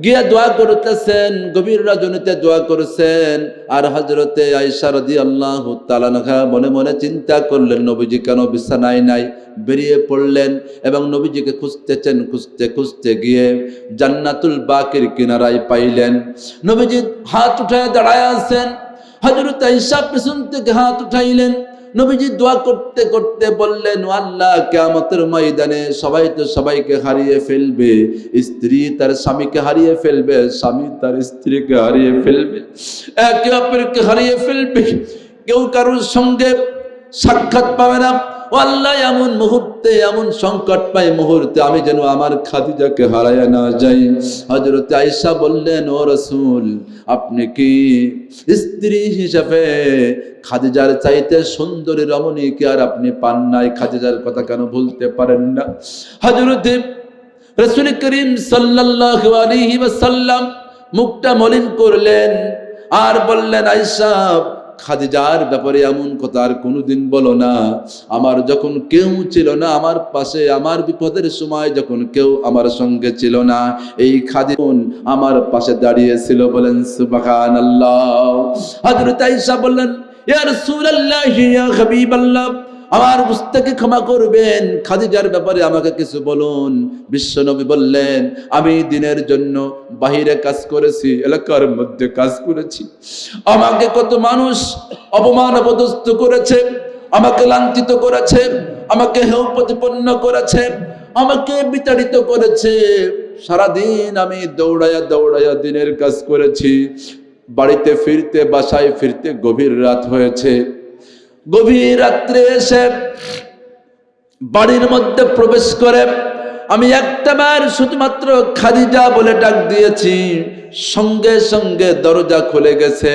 গিয়ে দোয়া করতেছেন, গভীর রজনীতে দোয়া করেছেন। আর হযরতে আয়েশা রাদিয়াল্লাহু তাআলা আনহা মনে মনে চিন্তা করলেন, নবীজি কেন বিছানায় নাই? বেরিয়ে পড়লেন এবং নবীজিকে খুঁজতেছেন, খুঁজতে খুঁজতে গিয়ে জান্নাতুল বাকির কিনারায় পাইলেন। নবীজি হাত উঠায় দাঁড়ায় আছেন, হযরত আয়েশা পিছন থেকে হাত উঠাইলেন। নবীজি দোয়া করতে করতে বললেন, ও আল্লাহ, কিয়ামতের ময়দানে সবাই তো সবাইকে হারিয়ে ফেলবে, স্ত্রী তার স্বামীকে হারিয়ে ফেলবে, স্বামী তার স্ত্রীকে হারিয়ে ফেলবে, একে অপরকে হারিয়ে ফেলবে, কেউ কারোর সঙ্গে সাক্ষাৎ পাবে না। ও আল্লাহ, এমন মুহূর্তে, এমন সংকট পায় মুহূর্তে আমি যেন আমার খাদিজাকে হারায়া না যাই। হযরত আয়েশা বললেন, ও রাসূল, আপনি কি স্ত্রী হিসেবে খাদিজার চাইতে সুন্দরী রমণীকে আর আপনি পান নাই? খাদিজার কথা কেন ভুলতে পারেন না? হযরত রাসূল করিম সাল্লাল্লাহু আলাইহি ওয়াসাল্লাম মুখটা মলিন করলেন আর বললেন, আয়েশা, খাদিজার ব্যাপারে এমন কথা আর কোনোদিন বলো না। আমার যখন কেউ ছিল না আমার পাশে, আমার বিপদের সময় যখন কেউ আমার সঙ্গে ছিল না, এই খাদিজা আমার পাশে দাঁড়িয়েছিল। বলেন সুবহানাল্লাহ। হযরত আয়েশা বললেন, ইয়া রাসূলুল্লাহ ইয়া হাবিবাল্লাহ, আমার গুস্তাকে ক্ষমা করবেন, খাদিজার ব্যাপারে আমাকে কিছু বলুন। বিশ্বনবী বললেন, আমি দিনের জন্য বাহিরে কাজ করেছি, এলাকার মধ্যে কাজ করেছি, আমাকে কত মানুষ অপমান অপদস্থ করেছে, আমাকে লাঞ্ছিত করেছে, আমাকে হেয় প্রতিপন্ন করেছে, আমাকে বিতাড়িত করেছে। সারাদিন আমি দৌড়াইয়া দৌড়াইয়া দিনের কাজ করেছি, বাড়িতে ফিরতে, বাসায় ফিরতে গভীর রাত হয়েছে। গভীর রাত্রে এসে বাড়ির মধ্যে প্রবেশ করে আমি একটাবার শুধুমাত্র খাদিজা বলে ডাক দিয়েছি, সঙ্গে সঙ্গে দরজা খুলে গেছে।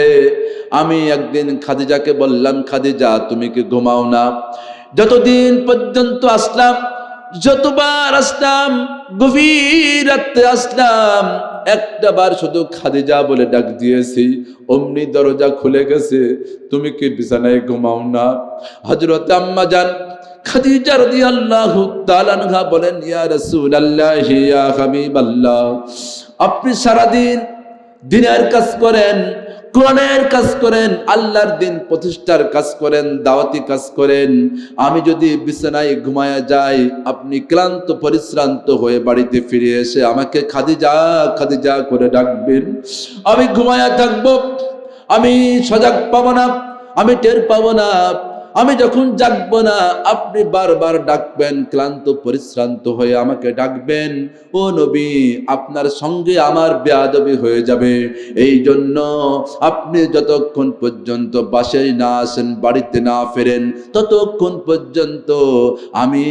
আমি একদিন খাদিজাকে বললাম, খাদিজা তুমি কি ঘুমাও না? যতদিন পর্যন্ত আসলাম, যতবার আসলাম, গভীর রাতে আসলাম, একটাবার শুধু খাদিজা বলে ডাক দিয়েছি, অমনি দরজা খুলে গেছে, তুমি কি বিছানায় ঘুমাও না? হযরত আম্মা জান খাদিজা রাদিয়াল্লাহু তাআলা আনহা বলেন, ইয়া রাসূলুল্লাহ ইয়া হাবিবাল্লাহ, আপনি সারাদিন দিনের কাজ করেন, কোরআনের কাজ করেন, আল্লাহর দিন প্রতিষ্ঠার কাজ করেন, দাওয়াতি কাজ করেন, আমি যদি বিছানায় ঘুমায়া যাই, আপনি ক্লান্ত পরিশ্রান্ত হয়ে বাড়িতে ফিরে এসে আমাকে খাদিজা খাদিজা করে ডাকবেন। আমি ঘুমায়া থাকবো, আমি সজাগ পাবো না, আমি টের পাবো না। আমি যখন জাগবো না, আপনি বারবার ডাকবেন, ক্লান্ত পরিশ্রান্ত হয়ে আমাকে ডাকবেন। ও নবী, আপনার সঙ্গে আমার বেয়াদবি হয়ে যাবে, এই জন্য আপনি যতক্ষণ পর্যন্ত বাসায় না আসেন, বাড়িতে না ফেরেন, ততক্ষণ পর্যন্ত আমি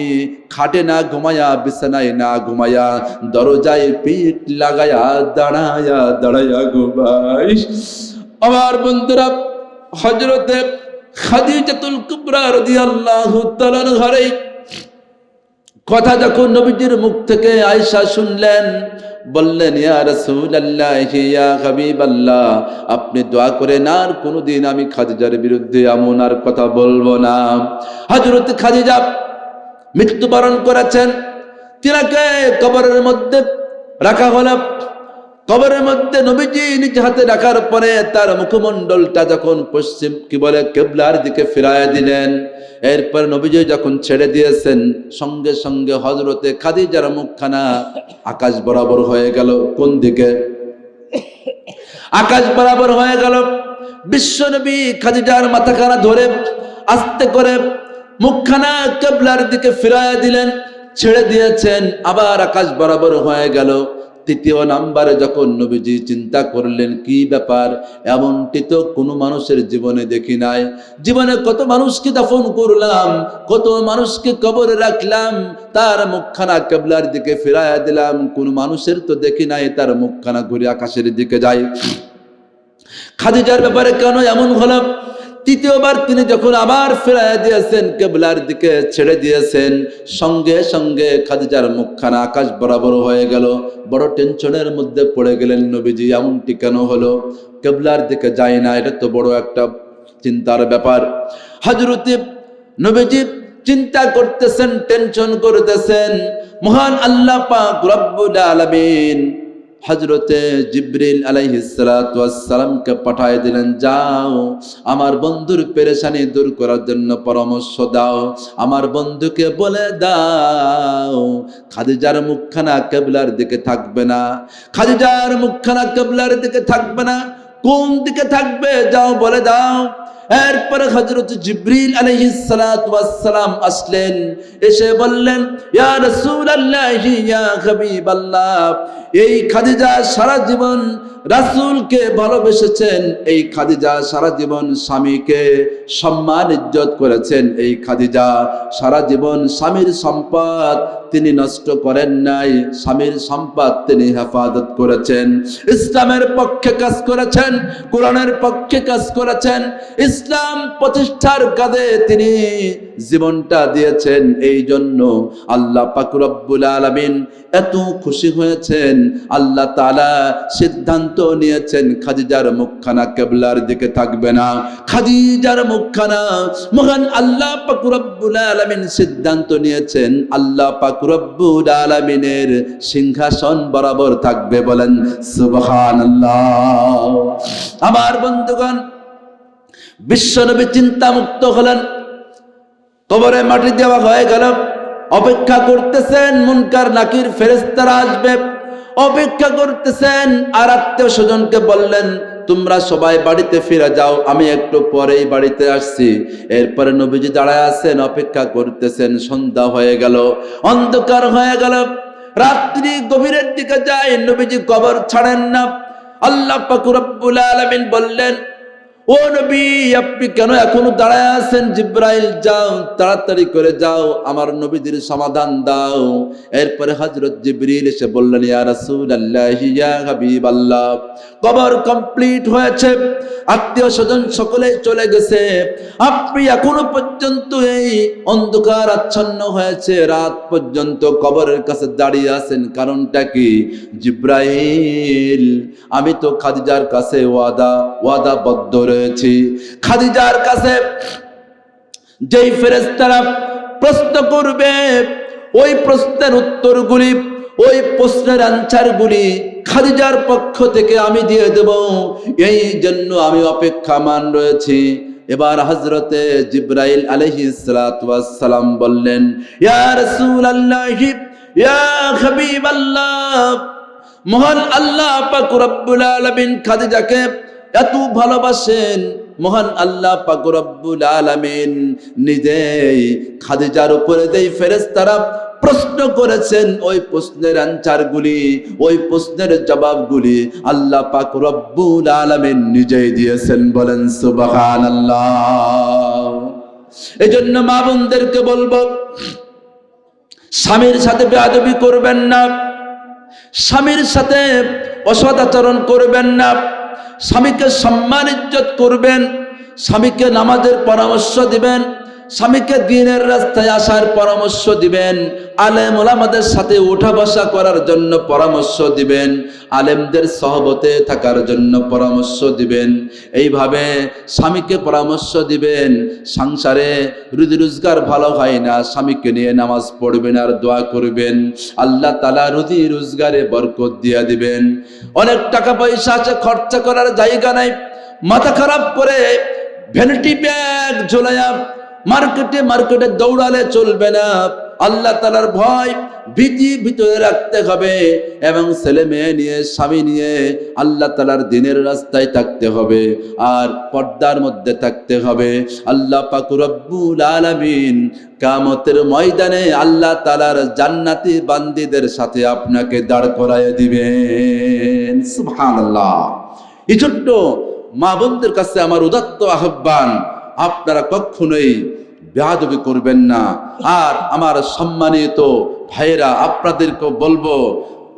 খাটে না ঘুমায়া, বিছানায় না ঘুমায়া, দরজায় পিঠ লাগায়া দাঁড়ায়া দাঁড়ায়া ঘুমাই। আমার বন্ধুরা, হযরতে খাদিজাতুল কুবরা রাদিয়াল্লাহু তাআলা আনহার কথা যখন নবীজির মুখ থেকে আয়েশা শুনলেন, বললেন, ইয়া রাসূলুল্লাহ ইয়া হাবিবাল্লাহ, আপনি দোয়া করেন আর কোনোদিন আমি খাদিজার বিরুদ্ধে এমন আর কথা বলবো না। হযরত খাদিজা মৃত্যুবরণ করেছেন, তিনাকে কবরের মধ্যে রাখা হলো। কবরের মধ্যে নবীজি নিজ হাতে রাখার পরে তার মুখমণ্ডলটা যখন পশ্চিম কিবলার দিকে ফিরাইয়া দিলেন, এরপর নবীজি যখন ছেড়ে দিয়েছেন, সঙ্গে সঙ্গে হযরতে খাদিজার মুখখানা আকাশ বরাবর হয়ে গেল। কোন দিকে? আকাশ বরাবর হয়ে গেল। বিশ্বনবী খাদিজার মাথাখানা ধরে আস্তে করে মুখখানা কিবলার দিকে ফিরাইয়া দিলেন, ছেড়ে দিয়েছেন, আবার আকাশ বরাবর হয়ে গেল। তৃতীয় নাম্বারে যখন নবীজি চিন্তা করলেন, কি ব্যাপার, এমনটি তো কোনো মানুষের জীবনে দেখি নাই। জীবনে কত মানুষকে দাফন করলাম, কত মানুষকে কবরে রাখলাম, তার মুখখানা কিবলার দিকে ফিরাইয়া দিলাম, কোন মানুষের তো দেখি নাই তার মুখখানা ঘুরে আকাশের দিকে যায়। খাদিজার ব্যাপারে কেন এমন হলো? তৃতীয়বার তিনি যখন আবার ফিরাইয়া দিয়েছেন, কিবলার দিকে ছেড়ে দিয়েছেন, সঙ্গে সঙ্গে খাদিজার মুখখানা আকাশ বরাবর হয়ে গেল। বড় টেনশনের মধ্যে পড়ে গেলেন নবীজি, এমনটি কেন হলো? কিবলার দিকে যায় না, এটা তো বড় একটা চিন্তার ব্যাপার। হযরতে নবীজি চিন্তা করতেছেন, টেনশন করতেছেন। মহান আল্লাহ পাক রব্বুল আলামিন হযরতে জিবরিল আলাইহিস সালাতু ওয়াস সালামকে পাঠিয়ে দিলেন, যাও আমার বন্ধুর পেরেশানি দূর করার জন্য পরামর্শ দাও, আমার বন্ধুকে বলে দাও খাদিজার মুখখানা কিবলার দিকে থাকবে না। খাদিজার মুখখানা কিবলার দিকে থাকবে না, কোন দিকে থাকবে? যাও বলে দাও। এরপরে হযরত জিবরিল আলাইহিস সালাতু ওয়াস সালাম আসলেন, এসে বললেন, ইয়া রাসূলুল্লাহ ইয়া হাবিবাল্লাহ, এই খাদিজা সারা জীবন রাসূলকে ভালোবেসেছেন, এই খাদিজা সারা জীবন স্বামীকে সম্মান ইজ্জত করেছেন, এই খাদিজা সারা জীবন স্বামীর সম্পদ তিনি নষ্ট করেন নাই, স্বামীর সম্পদ তিনি হেফাজত করেছেন, ইসলামের পক্ষে কাজ করেছেন, কোরআনের পক্ষে কাজ করেছেন, ইসলাম প্রতিষ্ঠার কাজে তিনি জীবনটা দিয়েছেন। এই জন্য আল্লাহ পাক রব্বুল আলামিন এত খুশি হয়েছেন, আল্লাহ তাআলা সিদ্ধান্ত নিয়েছেন খাদিজার মুখখানা কিবলার দিকে থাকবে না, খাদিজার মুখখানা মহান আল্লাহ পাক রব্বুল আলামিন সিদ্ধান্ত নিয়েছেন আল্লাহ পাক রব্বুল আলামিনের সিংহাসন বরাবর থাকবে। বলেন সুবহানাল্লাহ। আমার বন্ধুগণ, বিশ্বনবী চিন্তা মুক্ত হলেন, কবরে মাটি দেওয়া হয়ে গেল, অপেক্ষা করতেছেন মুনকার নাকির ফেরেশতারা আসবে, অপেক্ষা করতেছেন। আর আত্মীয় স্বজনকে বললেন তোমরা সবাই বাড়িতে ফিরে যাও, আমি একটু পরেই বাড়িতে আসছি। এরপরে নবীজি দাঁড়ায় আছেন, অপেক্ষা করতেছেন। সন্ধ্যা হয়ে গেল, অন্ধকার হয়ে গেল, রাত্রি গভীরের দিকে যায়, নবীজি কবর ছাড়েন না। আল্লাহ পাক রব্বুল আলামিন বললেন, ও নবী আপনি কেন এখনো দাঁড়ায় আছেন? জিব্রাইল যাও, তাড়াতাড়ি করে যাও, আমার নবীদের সমাধান দাও। এরপরে হযরত জিবরিল এসে বললেন, ইয়া রাসূলুল্লাহ, ইয়া হাবিবাল্লাহ, কবর কমপ্লিট হয়েছে, আত্মীয় স্বজন সকলে চলে গেছে, আপনি এখনো পর্যন্ত এই অন্ধকার আচ্ছন্ন হয়েছে, রাত পর্যন্ত কবরের কাছে দাঁড়িয়ে আছেন, কারণটা কি? জিব্রাইল, আমি তো খাদিজার কাছে ওয়াদাবদ্ধ রয়েছি। খাদিজার কাছে যেই ফেরেশতারা প্রশ্ন করবে, ওই প্রশ্নের উত্তরগুলি, ওই প্রশ্নের আনসারগুলি খাদিজার পক্ষ থেকে আমি দিয়ে দেব, এই জন্য আমি অপেক্ষামান রয়েছি। এবার হযরতে জিবরাইল আলাইহিস সালাতু ওয়াস সালাম বললেন, ইয়া রাসূলুল্লাহ, ইয়া হাবিবাল্লাহ, মহান আল্লাহ পাক রব্বুল আলামিন খাদিজাকে এত ভালোবাসেন, মহান আল্লাহ পাক রব্বুল আলামিন নিজেই খাদিজার উপরে যেই ফেরেশতারা প্রশ্ন করেছেন, ওই প্রশ্নের আনসারগুলি, ওই প্রশ্নের জবাবগুলি আল্লাহ পাক রব্বুল আলামিন নিজেই দিয়েছেন। বলেন সুবহানাল্লাহ। এজন্য মা বোনদেরকে বলবো, স্বামীর সাথে বেয়াদবি করবেন না, স্বামীর সাথে অসদাচরণ করবেন না, স্বামীকে সম্মান ইজ্জত করবেন, স্বামীকে নামাজের পরামর্শ দিবেন, স্বামীকে দ্বীনের রাস্তায় আসার পরামর্শ দিবেন, আলেম ওলামাদের সাথে উঠা বসা করার জন্য পরামর্শ দিবেন, আলেমদের সহবতে থাকার জন্য পরামর্শ দিবেন। এইভাবে স্বামীকে পরামর্শ দিবেন। সংসারে রুজি রোজগার ভালো হয় না, স্বামীকে নিয়ে নামাজ পড়বেন আর দোয়া করবেন, আল্লাহ তাআলা রুজি রোজগারে বরকত দিয়ে দিবেন। অনেক টাকা পয়সা আছে, খরচা করার জায়গা নাই, মাথা খারাপ করে ভ্যানিটি ব্যাগ ঝোলায়া মার্কেটে দৌড়ালে চলবে না। আল্লাহ তাআলার ভয় ভীতি ভিতরে রাখতে হবে, এবং ছেলে মেয়ে নিয়ে, স্বামী নিয়ে আল্লাহ তাআলার দ্বীনের রাস্তায় থাকতে হবে, আর পর্দার মধ্যে থাকতে হবে। আল্লাহ পাক রব্বুল আলামিন কিয়ামতের ময়দানে আল্লাহ তাআলার জান্নাতি বান্দীদের সাথে আপনাকে দাঁড় করায় দিবেন। সুবহানাল্লাহ। এই ছোট্ট মা বোনদের কাছে আমার উদাত্ত আহ্বান, আপনারা কখনোই বেয়াদবি করবেন না। আর আমার সম্মানিত ভাইয়েরা, আপনাদেরকে বলবো,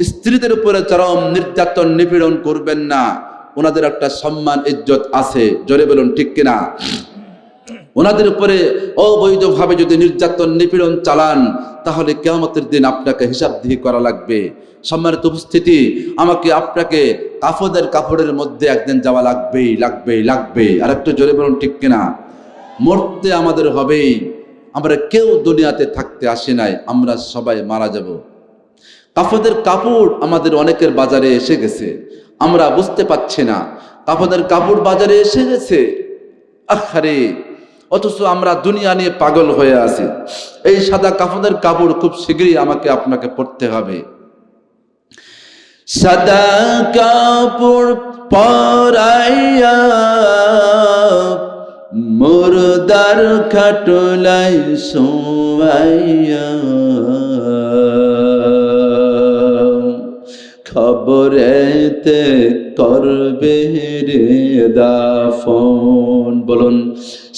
স্ত্রীদের উপরে চরম নির্যাতন নিপীড়ন করবেন না। ওনাদের একটা সম্মান ইজ্জত আছে, জোরে বলুন ঠিক কিনা? ওনাদের উপরে অবৈধভাবে যদি নির্যাতন নিপীড়ন চালান, তাহলে কিয়ামতের দিন আপনাকে হিসাবদিহি করা লাগবে। সম্মানিত উপস্থিতি, আমাকে আপনাকে কাপড়ের মধ্যে একদিন যাওয়া লাগবেই। আর একটু জোরে বলুন ঠিক কিনা? মরতে আমাদের হবেই। আমরা কেউ দুনিয়াতে থাকতে আসি নাই, আমরা সবাই মারা যাব। কাপড় আমাদের অনেকের বাজারে এসে গেছে, আমরা বুঝতে পারছি না। কাপড় বাজারে এসে গেছে, আহারে, অথচ আমরা দুনিয়া নিয়ে পাগল হয়ে আছি। এই সাদা কাপড় খুব শীঘ্রই আমাকে আপনাকে পরতে হবে। সাদা কাপড় পরাইয়া মুর্দার খাটলাই শোয়াইয়া, খবরেতে করবে রে দাফন। বলুন,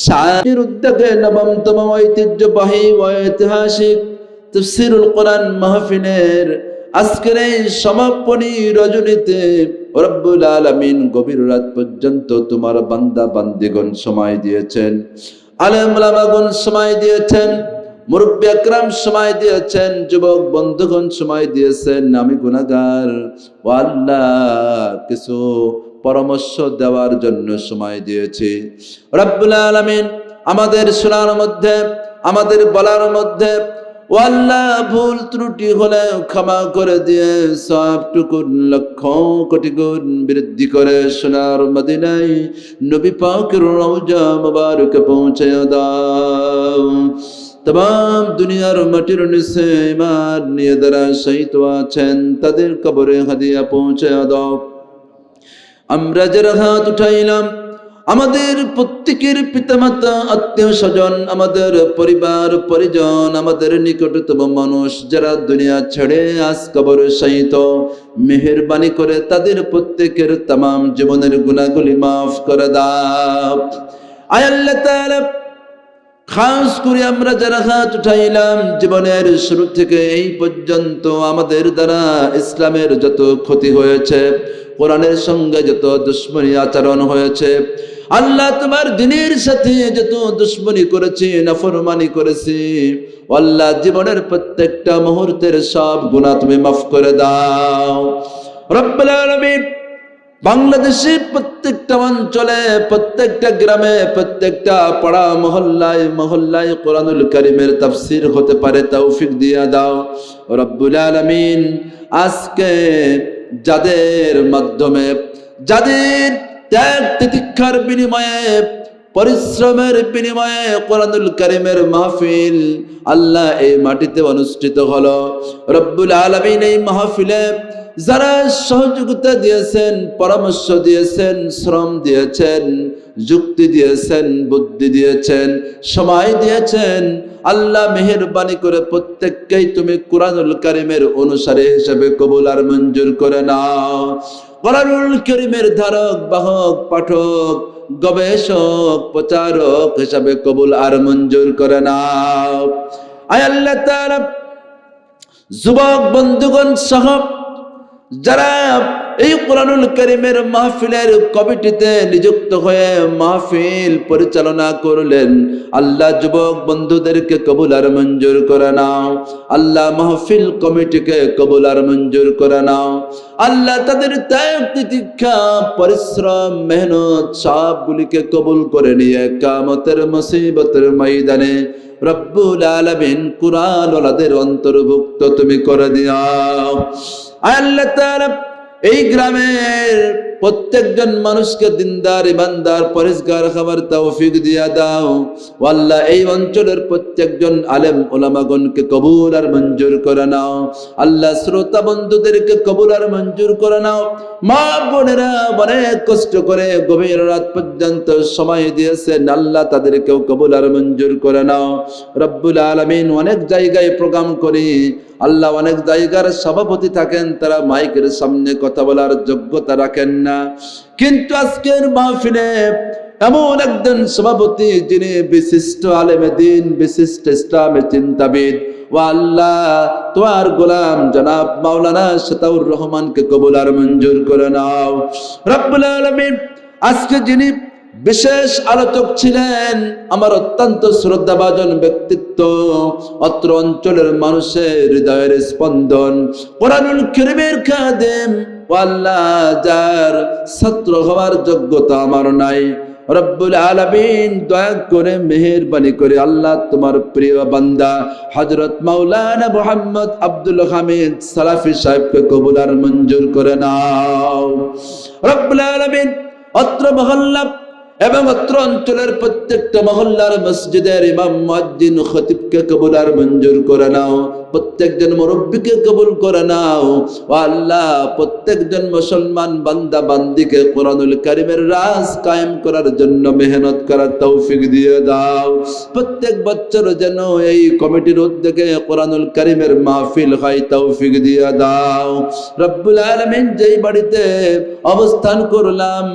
শায়ের উদ্যোগে নবমতম ঐতিহ্যবাহী ঐতিহাসিক তাফসীরুল কোরআন মাহফিলের আজকের এই সমাপনী রজনীতে রব্বুল আলামিন গভীর রাত পর্যন্ত তোমার বান্দা বান্দিগণ সময় দিয়েছেন। আলেম ওলামাগণ সময় দিয়েছেন, মুরব্বী আকরাম সময় দিয়েছেন, যুবক বন্ধুগণ সময় দিয়েছেন। আমি গুনাহগার, ও আল্লাহ কিছু পরামর্শ দেওয়ার জন্য সময় দিয়েছি। রব্বুল আলামিন আমাদের শোনার মধ্যে, আমাদের বলার মধ্যে ও আল্লাহ ভুল ত্রুটি হলে ক্ষমা করে দিয়ে সবটুকু লক্ষ কোটি গুণ বৃদ্ধি করে সোনার মদিনায় নবী পাকের রওজা মুবারকে পৌঁছে দাও। तमाम দুনিয়ার মাটির নিচে ঈমান নিয়ে যারা শহীদ আছেন তাদের কবরে হাদিয়া পৌঁছে দাও। আমরা যারা হাত উঠাইলাম, আমাদের প্রত্যেকের পিতামাতা, আত্মীয় স্বজন, আমাদের পরিবার পরিজন, আমাদের নিকটতম মানুষ যারা দুনিয়া ছেড়ে আজ কবরে শায়িত, মেহেরবানি করে তাদের প্রত্যেকের तमाम জীবনের গুনাহগুলি মাফ করে দাও। আয় আল্লাহ তাআলা, খাস করে আমরা যারা হাত উঠাইলাম, জীবনের শুরু থেকে এই পর্যন্ত আমাদের দ্বারা ইসলামের যত ক্ষতি হয়েছে, কোরআনের সঙ্গে যত দুশ্মনী আচরণ হয়েছে, আল্লাহ তোমার দ্বীনের সাথে যত দুশ্মনী করেছি, নাফরমানি করেছি, আল্লাহ জীবনের প্রত্যেকটা মুহূর্তের সব গুনাহ তুমি মাফ করে দাও। রব্বুল আলামিন বাংলাদেশে প্রত্যেকটা অঞ্চলে, প্রত্যেকটা গ্রামে, প্রত্যেকটা পাড়া মহল্লায় মহল্লায় কোরআনুল কারীমের তাফসীর হতে পারে তৌফিক দিয়ে দাও। রব্বুল আলামিন আজকে যাদের মাধ্যমে, যাদের ত্যাগ তিতিক্ষার বিনিময়ে, পরিশ্রমের বিনিময়ে কোরআনুল কারীমের মাহফিল আল্লাহ এই মাটিতে অনুষ্ঠিত হলো, রব্বুল আলামিন এই মাহফিলে যারা সহযোগিতা দিয়েছেন, পরামর্শ দিয়েছেন, শ্রম দিয়েছেন, যুক্তি দিয়েছেন, বুদ্ধি দিয়েছেন, সময় দিয়েছেন, আল্লাহ মেহেরবানি করে প্রত্যেককেই তুমি কোরআনুল কারীমের অনুসারী হিসেবে কবুল আর মঞ্জুর করে নাও। কোরআনুল কারীমের ধারক বাহক, পাঠক, গবেষক, প্রচারক হিসাবে কবুল আর মঞ্জুর করে নাও। আয় আল্লাহ তাআলা, যুবক বন্ধুগণ সহ যারা এই কোরআনুল কারীমের মাহফিলের কমিটিতে নিযুক্ত হয়ে মাহফিল পরিচালনা করলেন, আল্লাহ যুবক বন্ধুদেরকে কবুল আর মঞ্জুর করে নাও। আল্লাহ মাহফিল কমিটিকে কবুল আর মঞ্জুর করে নাও। আল্লাহ তাদের ত্যাগ তিতিক্ষা, পরিশ্রম, মেহনত সবগুলিকে কবুল করে নিয়ে কিয়ামতের মুসিবতের ময়দানে রব্বুল আলামিন কুরআন ওয়ালাদের অন্তর্ভুক্ত তুমি করে দিও। আল্লাহ তাআলা এই গ্রামের প্রত্যেকজন মানুষকে দিনদার, ইমানদার, পরেশগার হওয়ার তৌফিক দিয়া দাও। আল্লাহ এই অঞ্চলের প্রত্যেকজন আলেম ওলামাগণকে কবুল আর মঞ্জুর করে নাও। আল্লাহ শ্রোতা বন্ধুদেরকে কবুল আর মঞ্জুর করে নাও। মা বোনেরা অনেক কষ্ট করে গভীর রাত পর্যন্ত সময় দিয়েছেন, আল্লাহ তাদেরকেও কবুল আর মঞ্জুর করে নাও। রব্বুল আলামিন অনেক জায়গায় প্রোগ্রাম করি, আল্লাহ অনেক জায়গার সভাপতি থাকেন, তারা মাইকের সামনে কথা বলার যোগ্যতা রাখেন না, কিন্তু আজকের মাহফিলে এমন একজন সভাপতি যিনি বিশিষ্ট আলেমে দ্বীন, বিশিষ্ট ইসলামী চিন্তাবিদ, ও আল্লাহ তোমার গোলাম জনাব মাওলানা শাতাউর রহমানকে কবুল আর মঞ্জুর করে নাও। রব্বুল আলামিন আজকে যিনি বিশেষ আলোচক ছিলেন, আমার অত্যন্ত শ্রদ্ধাভাজন ব্যক্তিত্ব, অত্র অঞ্চলের মানুষের হৃদয়ের স্পন্দন, কোরআনুল কারীমের খাদেম, ও আল্লাহ যার ছাত্র হওয়ার যোগ্যতা আমার নাই, রব্বুল আলামিন দয়া করে মেহেরবানি করে আল্লাহ তোমার প্রিয় বান্দা হযরত মাওলানা মুহাম্মদ আব্দুল হামিদ সালাফি সাহেবকে কবুল আর মঞ্জুর করে নাও। রব্বুল আলামিন অত্র মহল্লা এবং অত্র অঞ্চলের প্রত্যেকটা মহল্লার মসজিদের ইমাম, মুয়াজ্জিন, খতিবকে কবুল আর মঞ্জুর করে নাও। প্রত্যেকজন মুরব্বীকে কবুল করে নাও। ও আল্লাহ প্রত্যেকজন মুসলমান বান্দা বান্দিকে কোরআনুল কারীমের রাজ কায়েম করার জন্য মেহনত করার তৌফিক দিয়ে দাও। প্রত্যেক বছর যেন এই কমিটির উদ্যোগে কোরআনুল কারীমের মাহফিল হয়, তৌফিক দিয়ে দাও। রব্বুল আলামিন যেই বাড়িতে অবস্থান করলাম,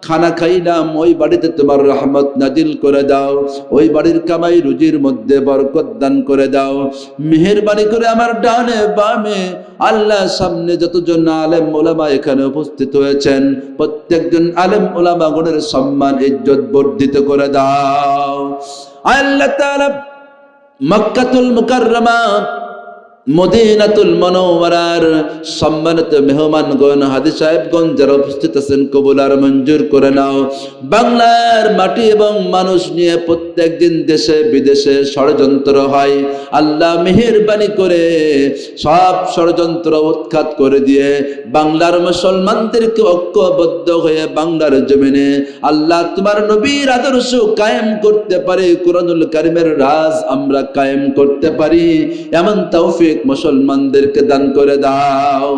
খানা খাইলাম, ওই বাড়ি বাড়িতে তোমার রহমত নাজিল করে দাও, ওই বাড়ির কামাই রুজির মধ্যে বরকত দান করে দাও। মেহেরবানি করে আমার ডানে বামে আল্লাহ সামনে যতজন আলেম ওলামা এখানে উপস্থিত হয়েছেন প্রত্যেকজন আলেম ওলামা গণের সম্মান ইজ্জত বর্ধিত করে দাও। আল্লাহ তাআলা মক্কাতুল মুকাররমা মদিনাতুল মুনাওয়ারার সম্মানিত মেহমানগণ হাজী সাহেবগণ যারা উপস্থিত আছেন কবুল আর মঞ্জুর করে নাও। বাংলার মাটি এবং মানুষ নিয়ে প্রত্যেক দিন দেশে বিদেশে ষড়যন্ত্র হয়, আল্লাহ মেহেরবানি করে সব ষড়যন্ত্র উৎখাত করে দিয়ে বাংলার মুসলমানদেরকে ঐক্যবদ্ধ হয়ে বাংলার জমিনে আল্লাহ তোমার নবীর আদর্শ কায়েম করতে পারে, কুরআনুল কারীমের রাজ আমরা কায়েম করতে পারি, এমন তৌফিক মুসলমানদেরকে দান করে দাও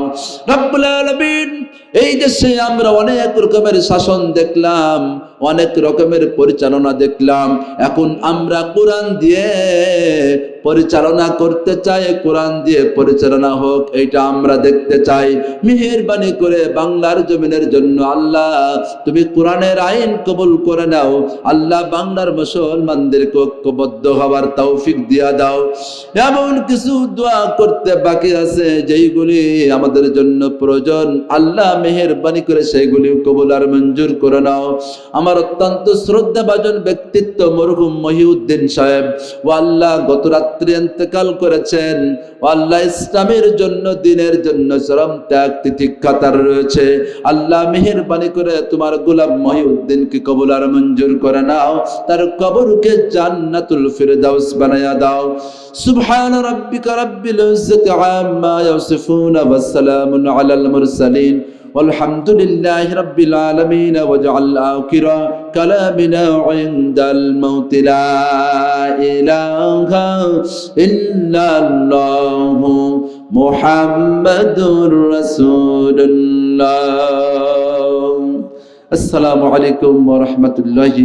রব্বুল আলামিন। এই দেশে আমরা অনেক রকমের শাসন দেখলাম, অনেক রকমের পরিচালনা দেখলাম, এখন আমরা কোরআন দিয়ে পরিচালনা করতে চাই, কোরআন দিয়ে পরিচালনা হোক এইটা আমরা দেখতে চাই। মেহেরবানি করে বাংলার জমিনের জন্য আল্লাহ তুমি কোরআনের আইন কবুল করে নাও। আল্লাহ বাংলার মুসলমানদেরকে ঐক্যবদ্ধ হওয়ার তৌফিক দিয়া দাও। এমন কিছু দোয়া করতে বাকি আছে যেইগুলি আমাদের জন্য প্রয়োজন, আল্লাহ মেহেরবানি করে সেইগুলি কবুল আর মঞ্জুর করে নাও। আমার অত্যন্ত শ্রদ্ধাভাজন ব্যক্তিত্ব মরহুম মহিউদ্দিন সাহেব ও আল্লাহ গত রাত্রে ইন্তেকাল করেছেন। ও আল্লাহ ইসলামের জন্য দ্বীনের জন্য চরম ত্যাগ তিতিক্ষাতার রয়েছে, আল্লাহ মেহেরবানি করে তোমার গোলাম মহিউদ্দিনকে কবুল আর মঞ্জুর করে নাও, তার কবরকে জান্নাতুল ফিরদাউস বানায়া দাও। সুবহান রাব্বিকা রাব্বিল ইজ্জাতি আম্মা ইয়াসিফুন ওয়া সালামুন আলাল মুরসালিন والحمد لله رب العالمين واجعل آخر كلامنا عند الموت لا إله إلا الله محمد رسول الله. السلام عليكم ورحمة الله